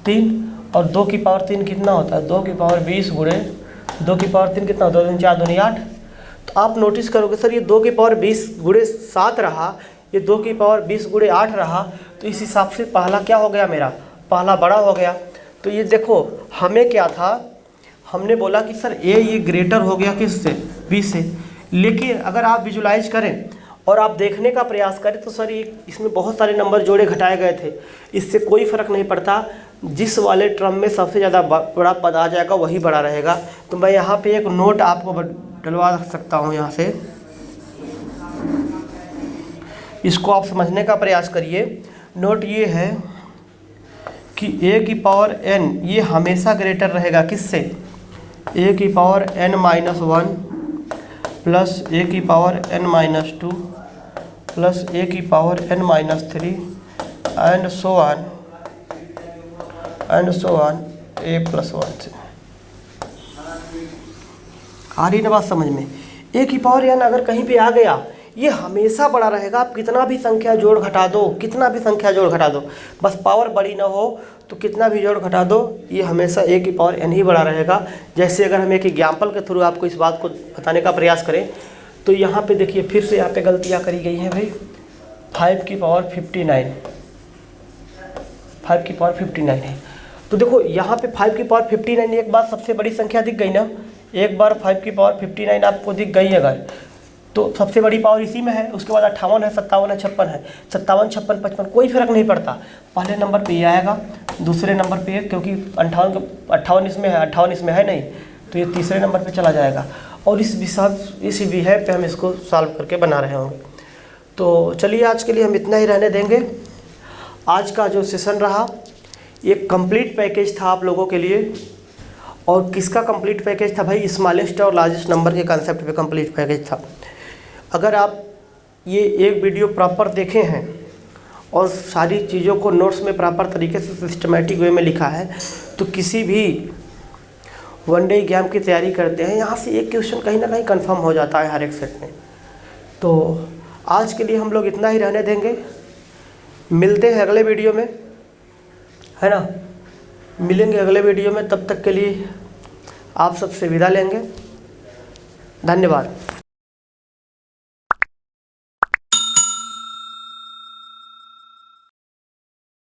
3, और 2 की पावर 3 कितना होता है, 2 की पावर 20 गुणे 2 की पावर 3 कितना होता है, 2 4 2 8। तो आप नोटिस करोगे सर ये 2 की पावर 20 गुणे 7 रहा, ये 2 की पावर 20 गुणे 8 रहा। तो इस हिसाब से पहला क्या हो गया, मेरा पहला बड़ा हो गया। तो ये देखो हमें क्या था, हमने बोला कि सर ए ये ग्रेटर हो गया किससे, बी से। लेकिन अगर आप विजुलाइज करें और आप देखने का प्रयास करें तो सर ये इसमें बहुत सारे नंबर जोड़े घटाए गए थे, इससे कोई फ़र्क नहीं पड़ता। जिस वाले टर्म में सबसे ज़्यादा बड़ा पद आ जाएगा वही बड़ा रहेगा। तो मैं यहाँ पे एक नोट आपको डलवा सकता हूँ यहाँ से, इसको आप समझने का प्रयास करिए। नोट ये है कि ए की पावर n ये हमेशा ग्रेटर रहेगा किससे, ए की पावर n-1 प्लस ए की पावर n-2 प्लस ए की power n-3 and so on A plus 1 से। आ रही ना बात समझ में। ए की पावर n अगर कहीं पे आ गया ये हमेशा बड़ा रहेगा। आप कितना भी संख्या जोड़ घटा दो, कितना भी संख्या जोड़ घटा दो, बस पावर बड़ी ना हो तो कितना भी जोड़ घटा दो ये हमेशा ए की पावर n ही बड़ा रहेगा। जैसे अगर हम एक एग्जाम्पल के थ्रू आपको इस बात को बताने का प्रयास करें तो यहाँ पे देखिए फिर से यहाँ पे गलतियाँ करी गई हैं भाई। 5 की पावर 59 है। तो देखो यहाँ पे 5 की पावर 59 एक बार सबसे बड़ी संख्या दिख गई ना, एक बार 5 की पावर 59 आपको दिख गई अगर तो सबसे बड़ी पावर इसी में है। उसके बाद 58 है, 57 है, 56 है, 57, 56, 55 कोई फ़र्क नहीं पड़ता। पहले नंबर पे ये आएगा, दूसरे नंबर पे क्योंकि 58 इसमें है, 58 इसमें है नहीं तो ये तीसरे नंबर पे चला जाएगा। और इस विषय पे हम इसको सॉल्व करके बना रहे होंगे। तो चलिए आज के लिए हम इतना ही रहने देंगे। आज का जो सेशन रहा एक कंप्लीट पैकेज था आप लोगों के लिए। और किसका कंप्लीट पैकेज था भाई, स्मॉलेस्ट और लार्जेस्ट नंबर के कंसेप्ट पे कंप्लीट पैकेज था। अगर आप ये एक वीडियो प्रॉपर देखे हैं और सारी चीज़ों को नोट्स में प्रॉपर तरीके से सिस्टमेटिक वे में लिखा है तो किसी भी वनडे एग्जाम की तैयारी करते हैं यहाँ से एक क्वेश्चन कहीं ना कहीं कंफर्म हो जाता है हर एक सेट में। तो आज के लिए हम लोग इतना ही रहने देंगे। मिलते हैं अगले वीडियो में, है ना, मिलेंगे अगले वीडियो में। तब तक के लिए आप सबसे विदा लेंगे। धन्यवाद।